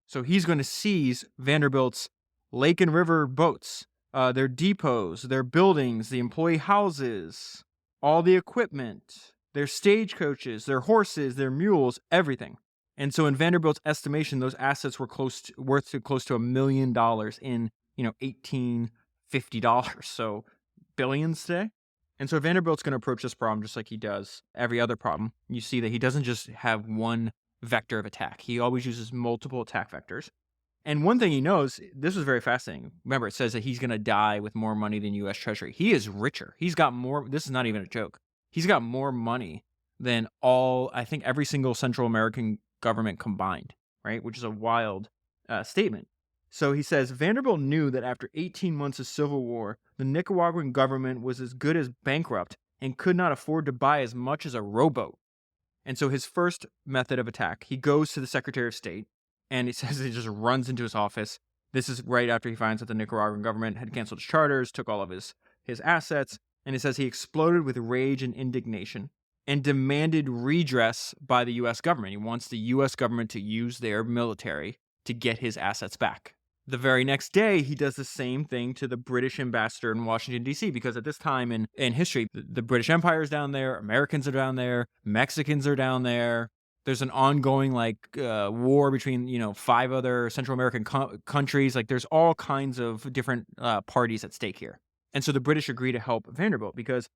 So he's going to seize Vanderbilt's lake and river boats, their depots, their buildings, the employee houses, all the equipment, their stagecoaches, their horses, their mules, everything. And so in Vanderbilt's estimation, those assets were worth close to $1 million in, $1850. So billions today. And so Vanderbilt's going to approach this problem just like he does every other problem. You see that he doesn't just have one vector of attack. He always uses multiple attack vectors. And one thing he knows, this was very fascinating. Remember, it says that he's going to die with more money than U.S. Treasury. He is richer. He's got more. This is not even a joke. He's got more money than I think every single Central American government combined, right? Which is a wild statement. So he says, Vanderbilt knew that after 18 months of civil war, the Nicaraguan government was as good as bankrupt and could not afford to buy as much as a rowboat. And so his first method of attack, he goes to the Secretary of State, and he says he just runs into his office. This is right after he finds that the Nicaraguan government had canceled his charters, took all of his assets, and it says he exploded with rage and indignation and demanded redress by the U.S. government. He wants the U.S. government to use their military to get his assets back. The very next day, he does the same thing to the British ambassador in Washington, D.C., because at this time in history, the British Empire is down there, Americans are down there, Mexicans are down there. There's an ongoing war between 5 other Central American countries. There's all kinds of different parties at stake here. And so the British agree to help Vanderbilt because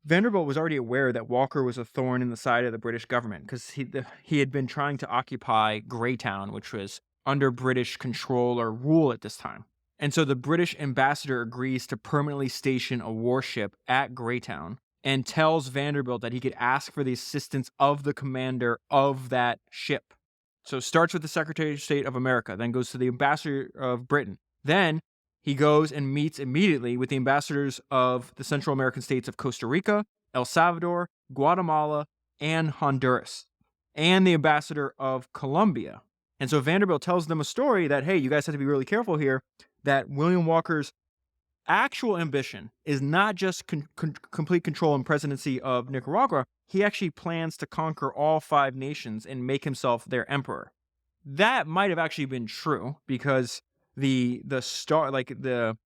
Vanderbilt was already aware that Walker was a thorn in the side of the British government because he had been trying to occupy Greytown, which was under British control or rule at this time. And so the British ambassador agrees to permanently station a warship at Greytown and tells Vanderbilt that he could ask for the assistance of the commander of that ship. So starts with the Secretary of State of America, then goes to the ambassador of Britain. Then he goes and meets immediately with the ambassadors of the Central American states of Costa Rica, El Salvador, Guatemala, and Honduras, and the ambassador of Colombia. And so Vanderbilt tells them a story that, hey, you guys have to be really careful here, that William Walker's actual ambition is not just complete control and presidency of Nicaragua. He actually plans to conquer all 5 nations and make himself their emperor. That might have actually been true because the star, the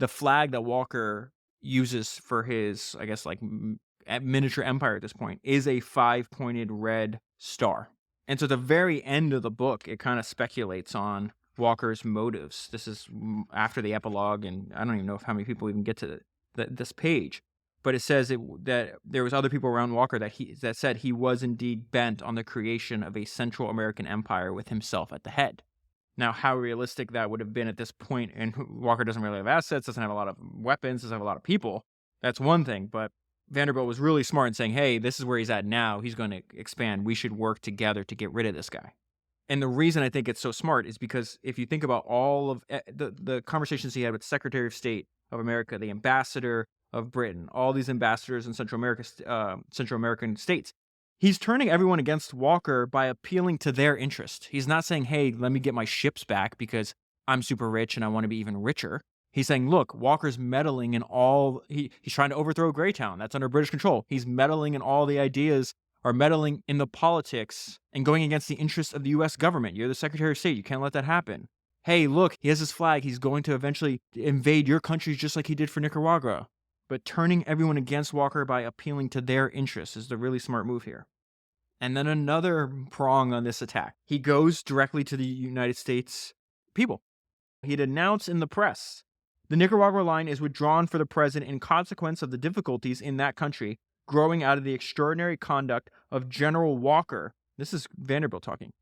flag that Walker uses for his, I guess, miniature empire at this point is a 5-pointed red star. And so at the very end of the book, it kind of speculates on Walker's motives. This is after the epilogue, and I don't even know how many people even get to this page. But it says that there was other people around Walker that said he was indeed bent on the creation of a Central American empire with himself at the head. Now, how realistic that would have been at this point, and Walker doesn't really have assets, doesn't have a lot of weapons, doesn't have a lot of people. That's one thing, but Vanderbilt was really smart in saying, hey, this is where he's at now. He's going to expand. We should work together to get rid of this guy. And the reason I think it's so smart is because if you think about all of the conversations he had with Secretary of State of America, the ambassador of Britain, all these ambassadors in Central American states, he's turning everyone against Walker by appealing to their interest. He's not saying, hey, let me get my ships back because I'm super rich and I want to be even richer. He's saying, look, Walker's meddling in all... He's trying to overthrow Greytown. That's under British control. He's meddling in all the ideas, or meddling in the politics, and going against the interests of the U.S. government. You're the Secretary of State. You can't let that happen. Hey, look, he has his flag. He's going to eventually invade your countries just like he did for Nicaragua. But turning everyone against Walker by appealing to their interests is the really smart move here. And then another prong on this attack. He goes directly to the United States people. He'd announced in the press, the Nicaragua line is withdrawn for the present in consequence of the difficulties in that country growing out of the extraordinary conduct of General Walker. This is Vanderbilt talking.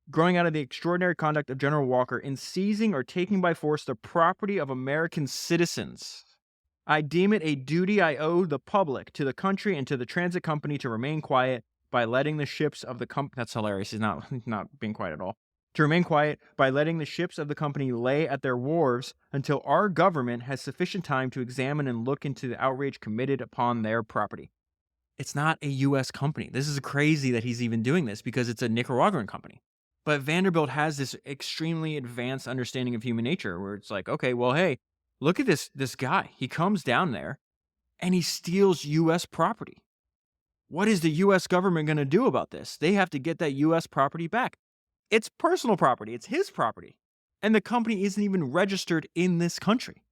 Growing out of the extraordinary conduct of General Walker in seizing or taking by force the property of American citizens. I deem it a duty I owe the public, to the country, and to the transit company to remain quiet by letting the ships of the company... That's hilarious. He's not being quiet at all. To remain quiet by letting the ships of the company lay at their wharves until our government has sufficient time to examine and look into the outrage committed upon their property. It's not a U.S. company. This is crazy that he's even doing this because it's a Nicaraguan company. But Vanderbilt has this extremely advanced understanding of human nature where it's like, okay, well, hey, look at this guy. He comes down there and he steals US property. What is the US government going to do about this? They have to get that US property back. It's personal property. It's his property. And the company isn't even registered in this country.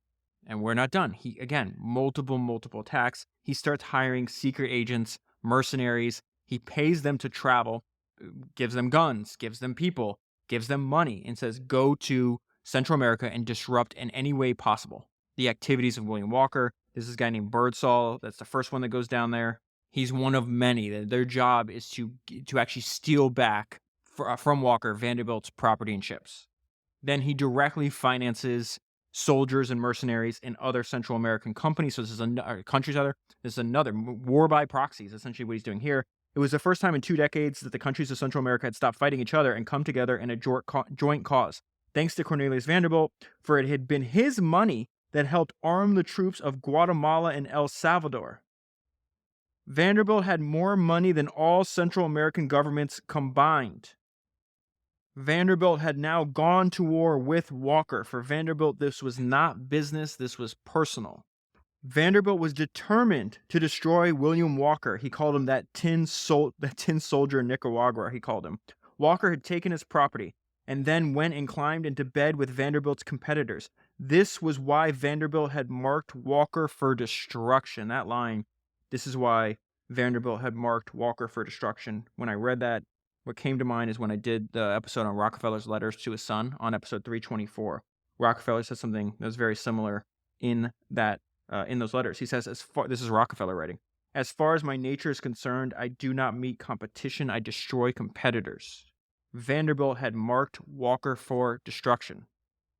And we're not done. He, again, multiple attacks. He starts hiring secret agents, mercenaries. He pays them to travel, gives them guns, gives them people, gives them money, and says, go to Central America and disrupt in any way possible the activities of William Walker. This is a guy named Birdsall. That's the first one that goes down there. He's one of many. Their job is to actually steal back from Walker Vanderbilt's property and ships. Then he directly finances soldiers and mercenaries in other Central American companies. So this is countries other. This is another war by proxy is essentially what he's doing here. It was the first time in 2 decades that the countries of Central America had stopped fighting each other and come together in a joint cause. Thanks to Cornelius Vanderbilt, for it had been his money that helped arm the troops of Guatemala and El Salvador. Vanderbilt had more money than all Central American governments combined. Vanderbilt had now gone to war with Walker. For Vanderbilt, this was not business, this was personal. Vanderbilt was determined to destroy William Walker. He called him that tin soldier in Nicaragua, he called him. Walker had taken his property and then went and climbed into bed with Vanderbilt's competitors. This was why Vanderbilt had marked Walker for destruction. That line, this is why Vanderbilt had marked Walker for destruction. When I read that, what came to mind is when I did the episode on Rockefeller's letters to his son on episode 324. Rockefeller said something that was very similar in those letters. He says, this is Rockefeller writing, as far as my nature is concerned, I do not meet competition, I destroy competitors. Vanderbilt had marked Walker for destruction.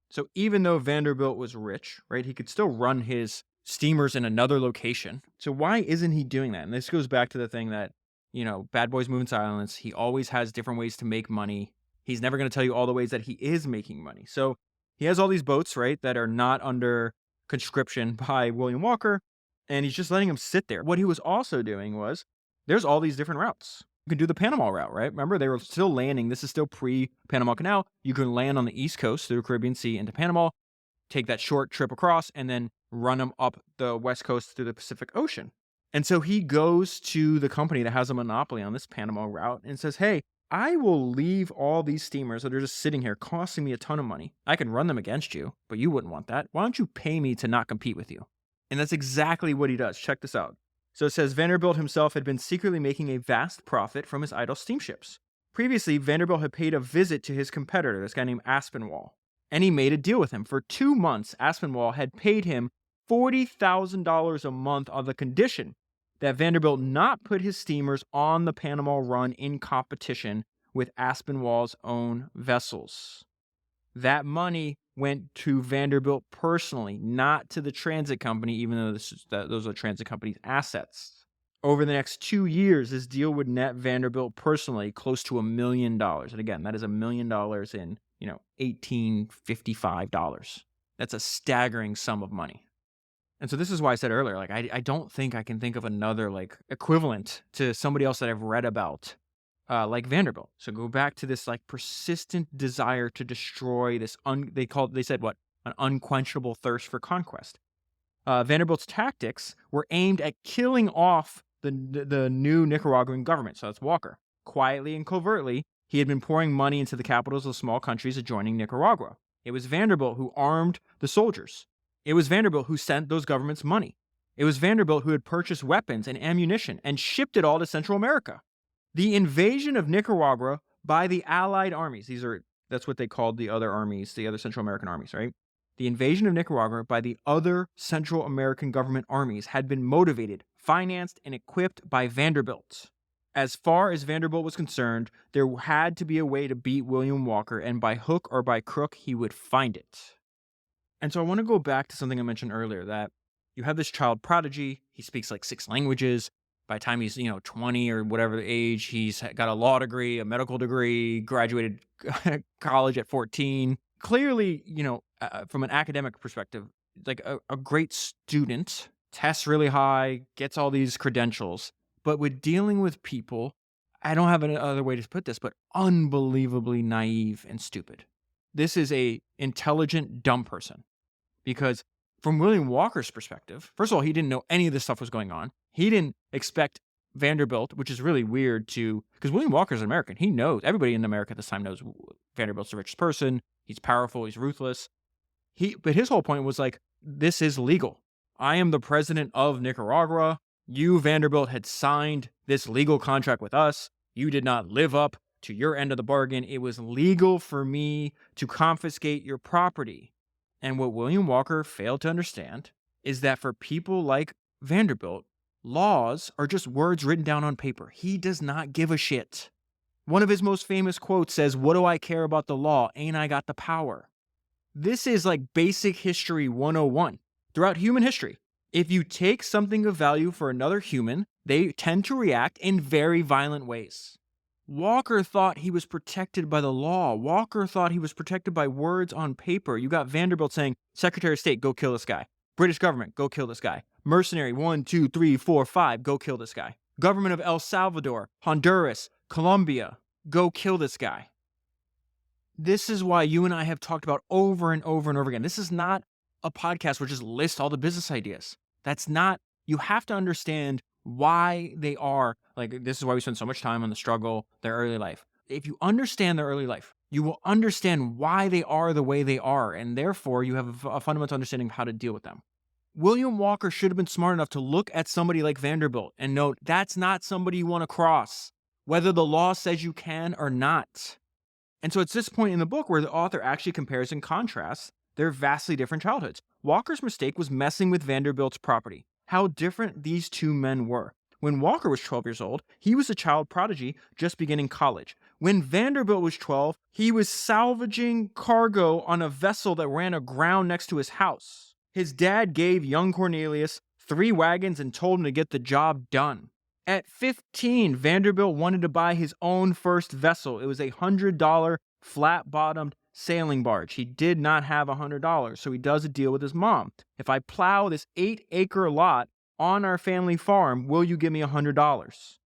So even though Vanderbilt was rich, right, he could still run his steamers in another location. So why isn't he doing that? And this goes back to the thing that, bad boys move in silence. He always has different ways to make money. He's never going to tell you all the ways that he is making money. So he has all these boats, right, that are not under conscription by William Walker, and he's just letting them sit there. What he was also doing was, there's all these different routes. You can do the Panama route, right? Remember, they were still landing. This is still pre-Panama Canal. You can land on the East Coast through the Caribbean Sea into Panama, take that short trip across, and then run them up the West Coast through the Pacific Ocean. And so he goes to the company that has a monopoly on this Panama route and says, hey, I will leave all these steamers that are just sitting here costing me a ton of money. I can run them against you, but you wouldn't want that. Why don't you pay me to not compete with you? And that's exactly what he does. Check this out. So it says Vanderbilt himself had been secretly making a vast profit from his idle steamships. Previously, Vanderbilt had paid a visit to his competitor, this guy named Aspinwall, and he made a deal with him. For 2 months, Aspinwall had paid him $40,000 a month on the condition that Vanderbilt not put his steamers on the Panama run in competition with Aspinwall's own vessels. That money went to Vanderbilt personally, not to the transit company, even though those are the transit company's assets. Over the next 2 years, this deal would net Vanderbilt personally close to $1 million. And again, that is $1 million in, $1855. That's a staggering sum of money. And so this is why I said earlier, I don't think I can think of another equivalent to somebody else that I've read about like Vanderbilt. So go back to this persistent desire to destroy this they said what? An unquenchable thirst for conquest. Vanderbilt's tactics were aimed at killing off the new Nicaraguan government. So that's Walker. Quietly and covertly, he had been pouring money into the capitals of small countries adjoining Nicaragua. It was Vanderbilt who armed the soldiers. It was Vanderbilt who sent those governments money. It was Vanderbilt who had purchased weapons and ammunition and shipped it all to Central America. The invasion of Nicaragua by the Allied armies, that's what they called the other armies, the other Central American armies, right? The invasion of Nicaragua by the other Central American government armies had been motivated, financed, and equipped by Vanderbilt. As far as Vanderbilt was concerned, there had to be a way to beat William Walker, and by hook or by crook, he would find it. And so I want to go back to something I mentioned earlier, that you have this child prodigy. He speaks 6 languages. By the time he's, 20 or whatever the age, he's got a law degree, a medical degree, graduated college at 14. Clearly, from an academic perspective, a great student, tests really high, gets all these credentials. But with dealing with people I don't have any other way to put this, but unbelievably naive and stupid. This is a intelligent, dumb person. Because from William Walker's perspective, first of all, he didn't know any of this stuff was going on. He didn't expect Vanderbilt, which is really weird because William Walker's an American. He knows, everybody in America at this time knows Vanderbilt's the richest person. He's powerful. He's ruthless. But his whole point was like, this is legal. I am the president of Nicaragua. You, Vanderbilt, had signed this legal contract with us. You did not live up to your end of the bargain. It was legal for me to confiscate your property. And what William Walker failed to understand is that for people like Vanderbilt, laws are just words written down on paper. He does not give a shit. One of his most famous quotes says, "What do I care about the law? Ain't I got the power?" This is like basic history 101 throughout human history. If you take something of value for another human, they tend to react in very violent ways. Walker thought he was protected by the law. Walker thought he was protected by words on paper. You got Vanderbilt saying, Secretary of State, go kill this guy. British government, go kill this guy. Mercenary, 1, 2, 3, 4, 5, go kill this guy. Government of El Salvador, Honduras, Colombia, go kill this guy. This is why you and I have talked about over and over and over again. This is not a podcast where just list all the business ideas. That's not, you have to understand why they are, like, this is why we spend so much time on the struggle, their early life. If you understand their early life, you will understand why they are the way they are, and therefore you have a fundamental understanding of how to deal with them. William Walker should have been smart enough to look at somebody like Vanderbilt and note, that's not somebody you want to cross, whether the law says you can or not. And so it's this point in the book where the author actually compares and contrasts their vastly different childhoods. Walker's mistake was messing with Vanderbilt's property. How different these two men were. When Walker was 12 years old, he was a child prodigy just beginning college. When Vanderbilt was 12, he was salvaging cargo on a vessel that ran aground next to his house. His dad gave young Cornelius 3 wagons and told him to get the job done. At 15, Vanderbilt wanted to buy his own first vessel. It was a $100 flat-bottomed sailing barge. He did not have $100, so he does a deal with his mom. If I plow this 8-acre lot on our family farm, will you give me $100?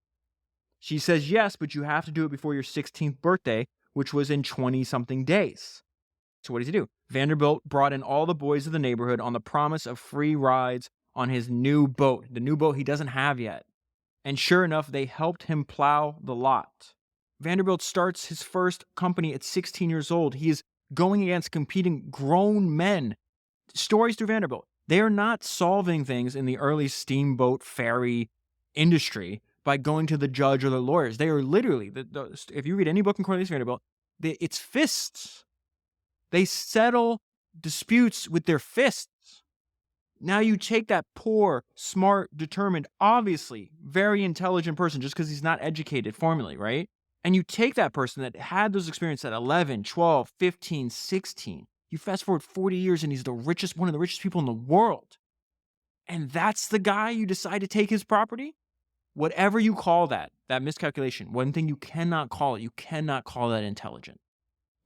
She says yes, but you have to do it before your 16th birthday, which was in 20-something days. So what does he do? Vanderbilt brought in all the boys of the neighborhood on the promise of free rides on his new boat, the new boat he doesn't have yet. And sure enough, they helped him plow the lot. Vanderbilt starts his first company at 16 years old. He is going against competing grown men. Stories through Vanderbilt. They are not solving things in the early steamboat ferry industry by going to the judge or the lawyers. They are literally, if you read any book in Cornelius Vanderbilt, it's fists. They settle disputes with their fists. Now you take that poor, smart, determined, obviously very intelligent person just because he's not educated formally, right? And you take that person that had those experiences at 11, 12, 15, 16. You fast forward 40 years and he's the richest, one of the richest people in the world. And that's the guy you decide to take his property? Whatever you call that miscalculation, one thing you cannot call that intelligent.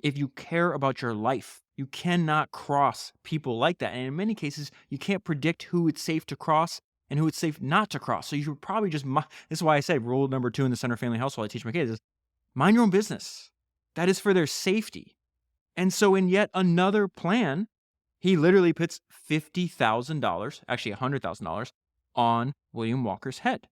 If you care about your life, you cannot cross people like that. And in many cases, you can't predict who it's safe to cross and who it's safe not to cross. So you should probably just, this is why I say rule number 2 in the Center Family Household I teach my kids is mind your own business. That is for their safety. And so in yet another plan, he literally puts $50,000, actually $100,000 on William Walker's head.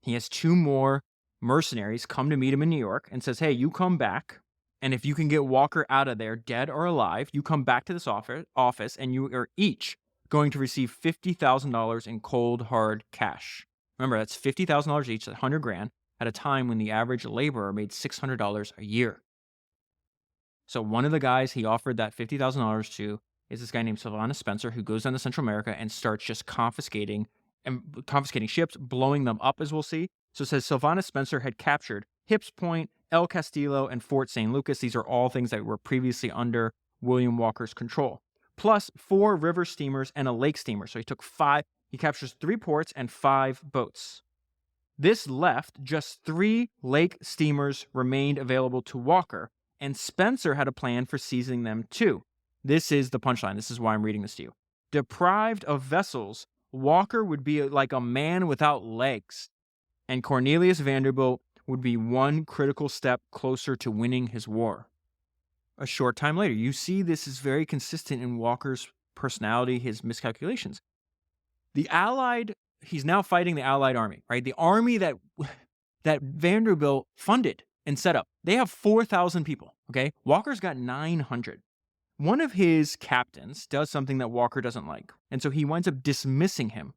He has 2 more mercenaries come to meet him in New York and says, hey, you come back. And if you can get Walker out of there, dead or alive, you come back to this office and you are each going to receive $50,000 in cold, hard cash. Remember, that's $50,000 each, that's $100,000 at a time when the average laborer made $600 a year. So one of the guys he offered that $50,000 to is this guy named Sylvanus Spencer, who goes down to Central America and starts just confiscating ships, blowing them up, as we'll see. So it says Sylvanus Spencer had captured Hips Point, El Castillo, and Fort St. Lucas. These are all things that were previously under William Walker's control. Plus 4 river steamers and a lake steamer. So he captures 3 ports and 5 boats. This left just 3 lake steamers remained available to Walker, and Spencer had a plan for seizing them too. This is the punchline. This is why I'm reading this to you. Deprived of vessels, Walker would be like a man without legs, and Cornelius Vanderbilt would be one critical step closer to winning his war. A short time later, you see this is very consistent in Walker's personality, his miscalculations. He's now fighting the Allied army, right? The army that Vanderbilt funded and set up. They have 4,000 people, okay? Walker's got 900. One of his captains does something that Walker doesn't like, and so he winds up dismissing him.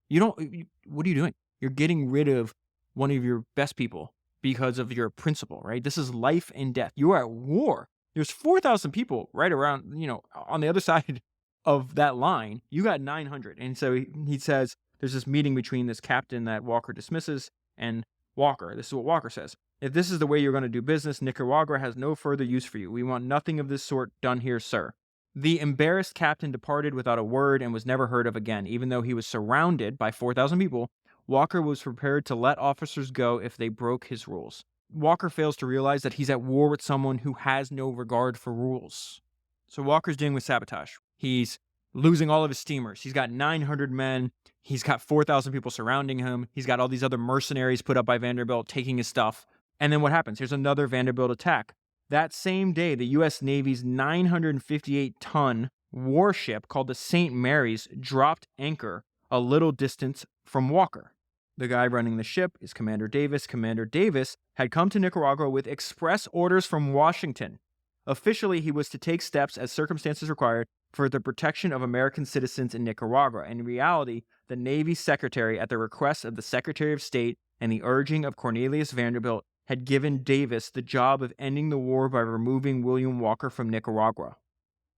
What are you doing? You're getting rid of one of your best people because of your principle, right? This is life and death. You are at war. There's 4,000 people right around, on the other side of that line. You got 900. And so he says there's this meeting between this captain that Walker dismisses and Walker. This is what Walker says. If this is the way you're going to do business, Nicaragua has no further use for you. We want nothing of this sort done here, sir. The embarrassed captain departed without a word and was never heard of again. Even though he was surrounded by 4,000 people, Walker was prepared to let officers go if they broke his rules. Walker fails to realize that he's at war with someone who has no regard for rules. So Walker's dealing with sabotage. He's losing all of his steamers. He's got 900 men. He's got 4,000 people surrounding him. He's got all these other mercenaries put up by Vanderbilt taking his stuff. And then what happens? Here's another Vanderbilt attack. That same day, the U.S. Navy's 958-ton warship called the St. Mary's dropped anchor a little distance from Walker. The guy running the ship is Commander Davis. Commander Davis had come to Nicaragua with express orders from Washington. Officially, he was to take steps as circumstances required for the protection of American citizens in Nicaragua. In reality, the Navy Secretary, at the request of the Secretary of State and the urging of Cornelius Vanderbilt, had given Davis the job of ending the war by removing William Walker from Nicaragua.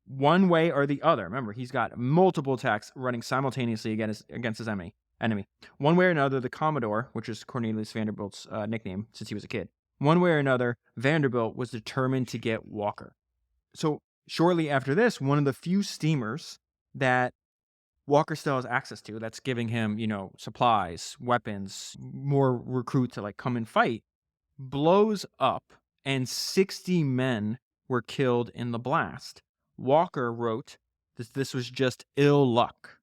One way or the other. Remember, he's got multiple attacks running simultaneously against his enemy. One way or another, the Commodore, which is Cornelius Vanderbilt's nickname since he was a kid, one way or another, Vanderbilt was determined to get Walker. So shortly after this, one of the few steamers that Walker still has access to, that's giving him, supplies, weapons, more recruits to come and fight, blows up, and 60 men were killed in the blast. Walker wrote that this was just ill luck.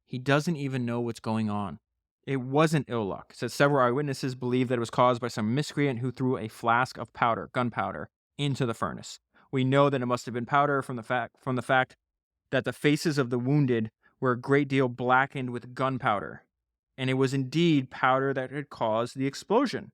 He doesn't even know what's going on. It wasn't ill luck. It says several eyewitnesses believe that it was caused by some miscreant who threw a flask of gunpowder, into the furnace. We know that it must have been powder from the fact that the faces of the wounded were a great deal blackened with gunpowder, and it was indeed powder that had caused the explosion.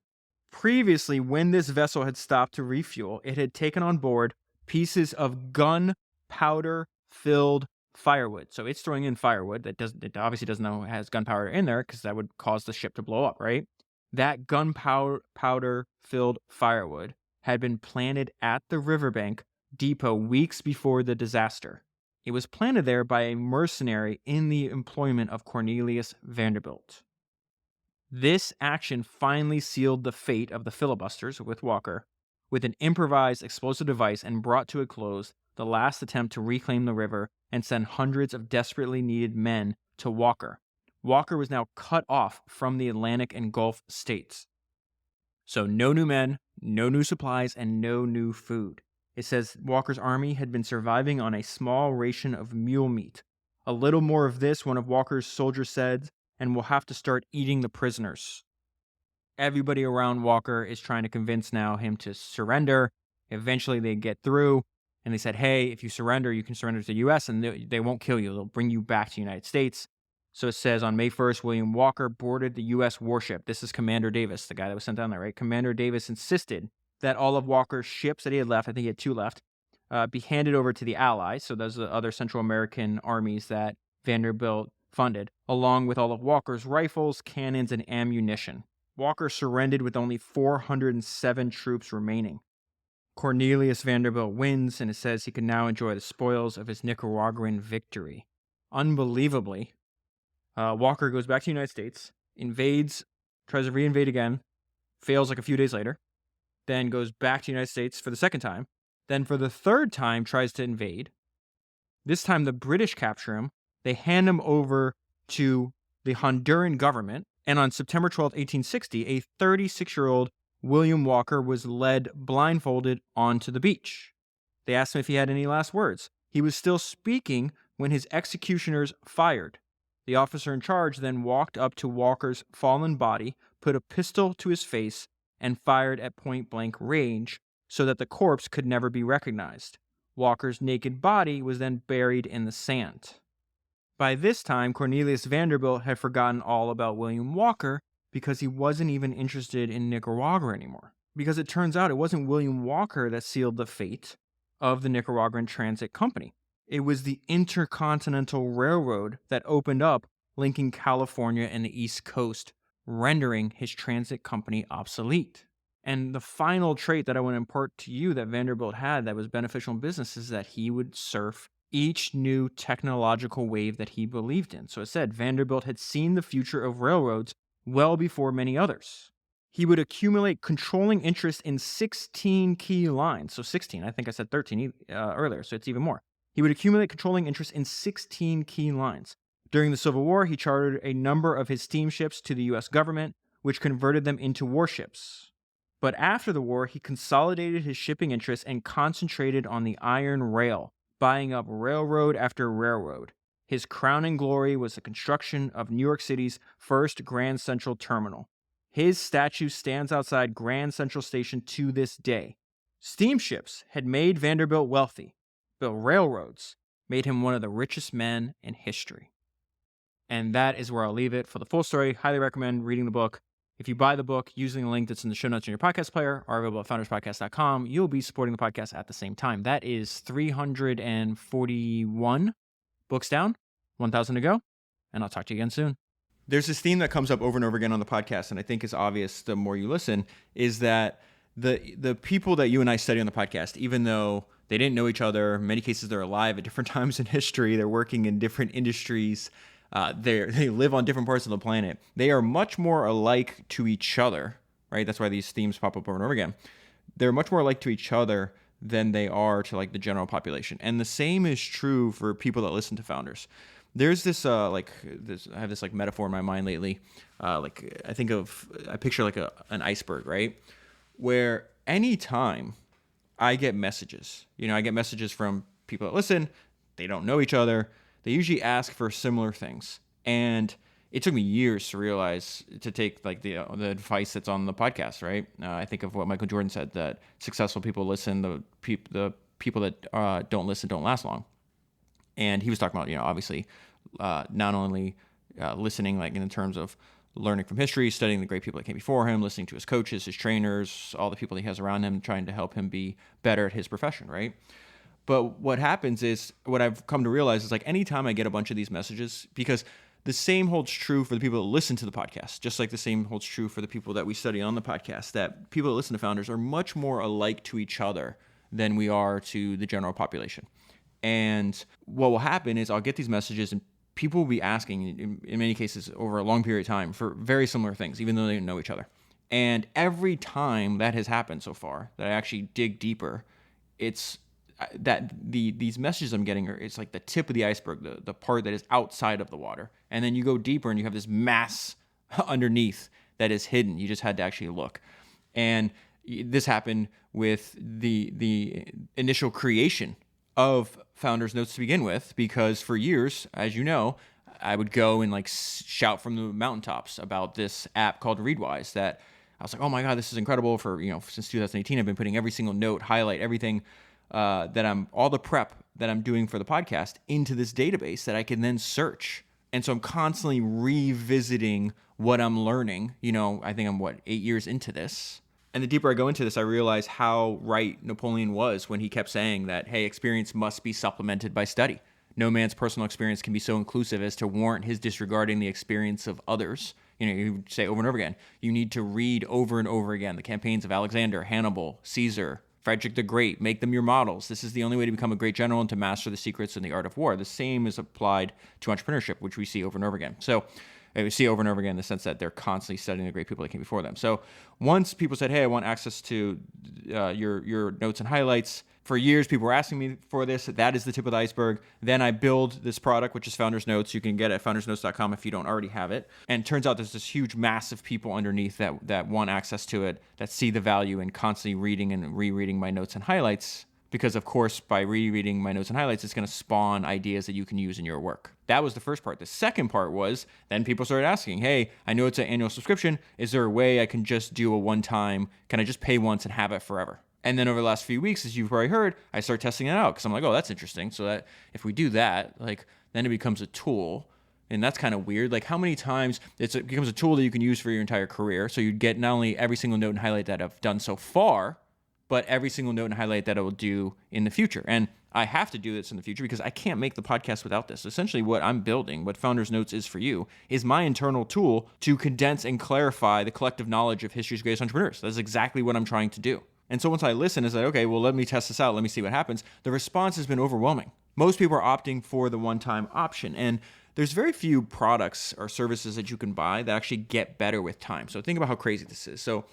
Previously, when this vessel had stopped to refuel, it had taken on board pieces of gunpowder-filled firewood. So it's throwing in firewood it obviously doesn't know it has gunpowder in there because that would cause the ship to blow up, right? That gunpowder-filled firewood had been planted at the riverbank depot weeks before the disaster. It was planted there by a mercenary in the employment of Cornelius Vanderbilt. This action finally sealed the fate of the filibusters with Walker with an improvised explosive device and brought to a close the last attempt to reclaim the river and send hundreds of desperately needed men to Walker. Walker was now cut off from the Atlantic and Gulf states. So no new men, no new supplies, and no new food. It says Walker's army had been surviving on a small ration of mule meat. A little more of this, one of Walker's soldiers said, and we'll have to start eating the prisoners. Everybody around Walker is trying to convince now him to surrender. Eventually they get through, and they said, hey, if you surrender, you can surrender to the U.S., and they won't kill you. They'll bring you back to the United States. So it says on May 1st, William Walker boarded the U.S. warship. This is Commander Davis, the guy that was sent down there, right? Commander Davis insisted that all of Walker's ships that he had left, I think he had 2 left, be handed over to the Allies. So those are the other Central American armies that Vanderbilt funded, along with all of Walker's rifles, cannons, and ammunition. Walker surrendered with only 407 troops remaining. Cornelius Vanderbilt wins, and it says he can now enjoy the spoils of his Nicaraguan victory. Unbelievably, Walker goes back to the United States, tries to reinvade again, fails a few days later, then goes back to the United States for the second time, then for the third time tries to invade. This time the British capture him. They hand him over to the Honduran government, and on September 12, 1860, a 36-year-old William Walker was led blindfolded onto the beach. They asked him if he had any last words. He was still speaking when his executioners fired. The officer in charge then walked up to Walker's fallen body, put a pistol to his face, and fired at point-blank range so that the corpse could never be recognized. Walker's naked body was then buried in the sand. By this time, Cornelius Vanderbilt had forgotten all about William Walker because he wasn't even interested in Nicaragua anymore. Because it turns out it wasn't William Walker that sealed the fate of the Nicaraguan Transit Company. It was the Intercontinental Railroad that opened up, linking California and the East Coast, rendering his transit company obsolete. And the final trait that I want to impart to you that Vanderbilt had that was beneficial in business is that he would surf each new technological wave that he believed in. So it said Vanderbilt had seen the future of railroads well before many others. He would accumulate controlling interest in 16 key lines. So 16, I think I said 13 earlier, so it's even more. He would accumulate controlling interest in 16 key lines. During the Civil War, he chartered a number of his steamships to the U.S. government, which converted them into warships. But after the war, he consolidated his shipping interests and concentrated on the iron rail, buying up railroad after railroad. His crowning glory was the construction of New York City's first Grand Central Terminal. His statue stands outside Grand Central Station to this day. Steamships had made Vanderbilt wealthy, but railroads made him one of the richest men in history. And that is where I'll leave it. For the full story, highly recommend reading the book. If you buy the book using the link that's in the show notes in your podcast player or available at founderspodcast.com, you'll be supporting the podcast at the same time. That is 341 books down, 1,000 to go, and I'll talk to you again soon. There's this theme that comes up over and over again on the podcast, and I think is obvious the more you listen, is that the people that you and I study on the podcast, even though they didn't know each other, in many cases they're alive at different times in history, they're working in different industries, they live on different parts of the planet. They are much more alike to each other, right? That's why these themes pop up over and over again. They're much more alike to each other than they are to like the general population. And the same is true for people that listen to founders. There's this I have this like metaphor in my mind lately. I picture like an iceberg, right? Where anytime I get messages, I get messages from people that listen, they don't know each other. They usually ask for similar things. And it took me years to realize to take like the advice that's on the podcast, right? I think of what Michael Jordan said, that successful people listen, the people that don't listen don't last long. And he was talking about, obviously, not only listening like in terms of learning from history, studying the great people that came before him, listening to his coaches, his trainers, all the people he has around him, trying to help him be better at his profession, right? But what happens is, what I've come to realize is like anytime I get a bunch of these messages, because the same holds true for the people that listen to the podcast, just like the same holds true for the people that we study on the podcast, that people that listen to founders are much more alike to each other than we are to the general population. And what will happen is I'll get these messages and people will be asking, in many cases over a long period of time, for very similar things, even though they didn't know each other. And every time that has happened so far, that I actually dig deeper, it's that these messages I'm getting it's like the tip of the iceberg, the part that is outside of the water. And then you go deeper and you have this mass underneath that is hidden. You just had to actually look. And this happened with the initial creation of Founders Notes to begin with, because for years, as you know, I would go and like shout from the mountaintops about this app called Readwise that I was like, oh my God, this is incredible. For, since 2018, I've been putting every single note, highlight everything all the prep that I'm doing for the podcast into this database that I can then search. And so I'm constantly revisiting what I'm learning. I think I'm 8 years into this. And the deeper I go into this, I realize how right Napoleon was when he kept saying that, hey, experience must be supplemented by study. No man's personal experience can be so inclusive as to warrant his disregarding the experience of others. You say over and over again, you need to read over and over again the campaigns of Alexander, Hannibal, Caesar, Frederick the Great. Make them your models. This is the only way to become a great general and to master the secrets and the art of war. The same is applied to entrepreneurship, which we see over and over again. So we see over and over again in the sense that they're constantly studying the great people that came before them. So once people said, hey, I want access to your notes and highlights, for years people were asking me for this. That is the tip of the iceberg. Then I build this product, which is Founders Notes. You can get it at foundersnotes.com if you don't already have it. And it turns out there's this huge mass of people underneath that want access to it, that see the value in constantly reading and rereading my notes and highlights. Because, of course, by rereading my notes and highlights, it's going to spawn ideas that you can use in your work. That was the first part. The second part was then people started asking, hey, I know it's an annual subscription. Is there a way I can just do a one-time, can I just pay once and have it forever? And then over the last few weeks, as you've already heard, I start testing it out because I'm like, oh, that's interesting. So that if we do that, like then it becomes a tool. And that's kind of weird. Like how many times it becomes a tool that you can use for your entire career. So you'd get not only every single note and highlight that I've done so far, but every single note and highlight that I will do in the future. And I have to do this in the future because I can't make the podcast without this. Essentially what I'm building, what Founders Notes is for you, is my internal tool to condense and clarify the collective knowledge of history's greatest entrepreneurs. That's exactly what I'm trying to do. And so once I listen, it's like, okay, well, let me test this out. Let me see what happens. The response has been overwhelming. Most people are opting for the one-time option. And there's very few products or services that you can buy that actually get better with time. So think about how crazy this is. So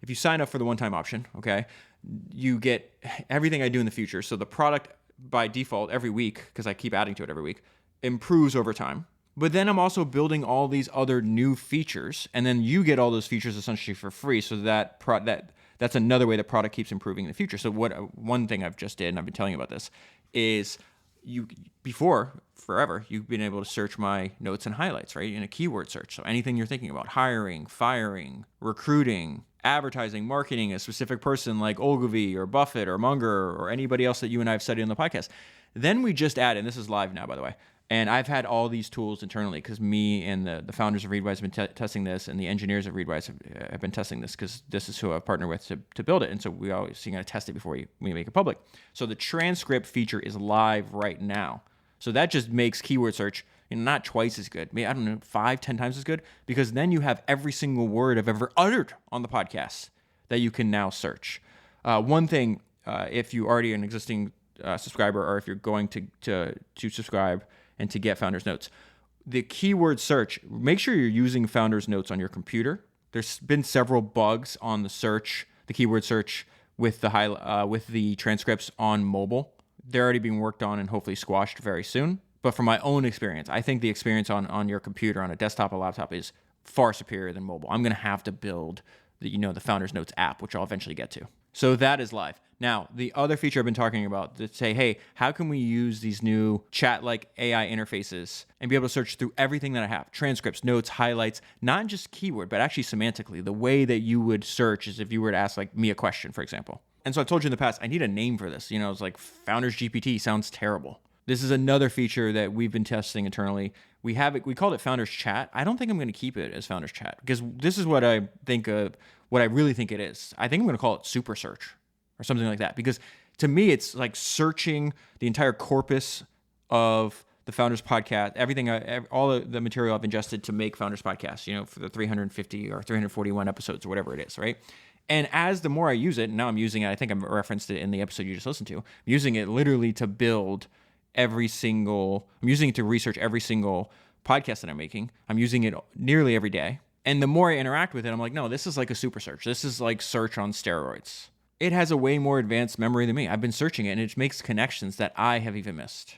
if you sign up for the one-time option, okay, you get everything I do in the future. So the product by default every week, because I keep adding to it every week, improves over time. But then I'm also building all these other new features, and then you get all those features essentially for free. So that's another way the product keeps improving in the future. So one thing I've just did, and I've been telling you about this, is forever, you've been able to search my notes and highlights, right, in a keyword search. So anything you're thinking about, hiring, firing, recruiting, advertising, marketing, a specific person like Ogilvy or Buffett or Munger or anybody else that you and I have studied on the podcast. Then we just add, and this is live now, by the way, and I've had all these tools internally because me and the founders of Readwise have been testing this, and the engineers of Readwise have been testing this because this is who I've partnered with to build it. And so we always got to test it before we make it public. So the transcript feature is live right now. So that just makes keyword search not twice as good, maybe, I don't know, 5-10 times as good, because then you have every single word I've ever uttered on the podcast that you can now search. One thing, if you already an existing subscriber, or if you're going to subscribe and to get Founders Notes, the keyword search, make sure you're using Founders Notes on your computer. There's been several bugs on the keyword search with the transcripts on mobile. They're already being worked on and hopefully squashed very soon. But from my own experience, I think the experience on your computer, on a desktop or laptop, is far superior than mobile. I'm going to have to build the Founders Notes app, which I'll eventually get to. So that is live. Now, the other feature I've been talking about to say, hey, how can we use these new chat-like AI interfaces and be able to search through everything that I have? Transcripts, notes, highlights, not just keyword, but actually semantically. The way that you would search is if you were to ask me a question, for example. And so I told you in the past, I need a name for this. It's like Founders GPT sounds terrible. This is another feature that we've been testing internally. We called it Founders Chat. I don't think I'm going to keep it as Founders Chat because this is what I really think it is. I think I'm going to call it Super Search or something like that, because to me, it's like searching the entire corpus of the Founders Podcast, all the material I've ingested to make Founders Podcast, for the 350 or 341 episodes or whatever it is, right? And as the more I use it, and now I'm using it, I think I referenced it in the episode you just listened to, I'm using it literally to build I'm using it to research every single podcast that I'm making. I'm using it nearly every day. And the more I interact with it, I'm like, no, this is like a super search. This is like search on steroids. It has a way more advanced memory than me. I've been searching it, and it makes connections that I have even missed.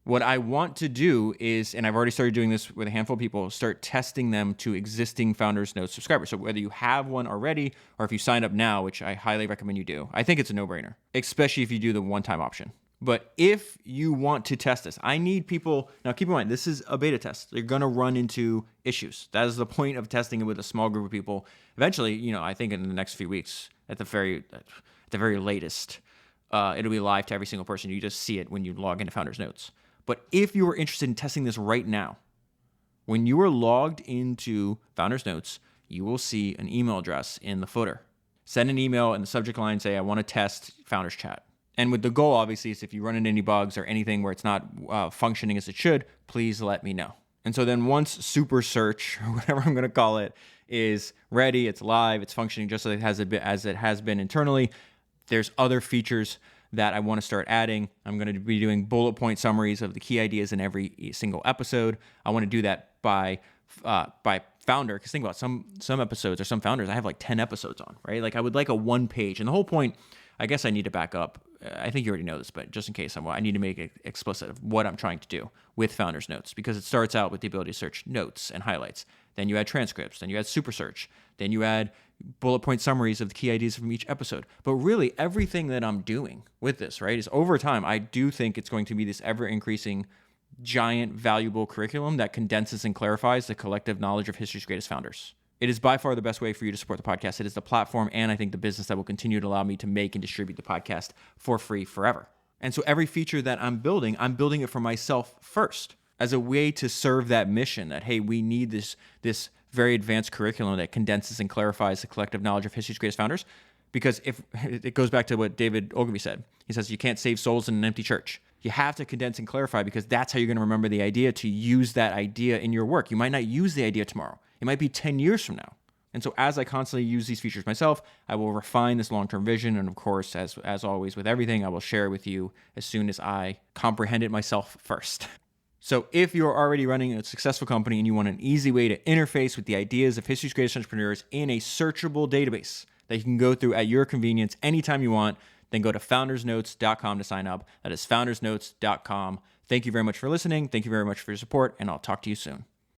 What I want to do is, and I've already started doing this with a handful of people, start testing them to existing Founders Notes subscribers. So whether you have one already or if you sign up now, which I highly recommend you do, I think it's a no-brainer, especially if you do the one-time option. But if you want to test this, I need people. Now, keep in mind, this is a beta test. You're going to run into issues. That is the point of testing it with a small group of people. Eventually, I think in the next few weeks, at the very latest, it'll be live to every single person. You just see it when you log into Founders Notes. But if you are interested in testing this right now, when you are logged into Founders Notes, you will see an email address in the footer. Send an email in the subject line, say, I want to test Founders Chat. And with the goal, obviously, is if you run into any bugs or anything where it's not functioning as it should, please let me know. And so then once Super Search, or whatever I'm going to call it, is ready, it's live, it's functioning just as it has been internally, there's other features that I want to start adding. I'm going to be doing bullet point summaries of the key ideas in every single episode. I want to do that by founder, because think about some episodes or some founders, I have like 10 episodes on, right? Like I would like a one page. And the whole point, I guess I need to back up. I think you already know this, but just in case, I need to make it explicit of what I'm trying to do with Founders Notes, because it starts out with the ability to search notes and highlights. Then you add transcripts. Then you add super search. Then you add bullet point summaries of the key ideas from each episode. But really, everything that I'm doing with this, right, is over time, I do think it's going to be this ever-increasing, giant, valuable curriculum that condenses and clarifies the collective knowledge of history's greatest founders. It is by far the best way for you to support the podcast. It is the platform and I think the business that will continue to allow me to make and distribute the podcast for free forever. And so every feature that I'm building it for myself first as a way to serve that mission that, hey, we need this very advanced curriculum that condenses and clarifies the collective knowledge of history's greatest founders. Because if it goes back to what David Ogilvy said, he says, you can't save souls in an empty church. You have to condense and clarify because that's how you're going to remember the idea to use that idea in your work. You might not use the idea tomorrow. It might be 10 years from now. And so as I constantly use these features myself, I will refine this long-term vision. And of course, as always with everything, I will share it with you as soon as I comprehend it myself first. So if you're already running a successful company and you want an easy way to interface with the ideas of history's greatest entrepreneurs in a searchable database that you can go through at your convenience anytime you want, then go to foundersnotes.com to sign up. That is foundersnotes.com. Thank you very much for listening. Thank you very much for your support, and I'll talk to you soon.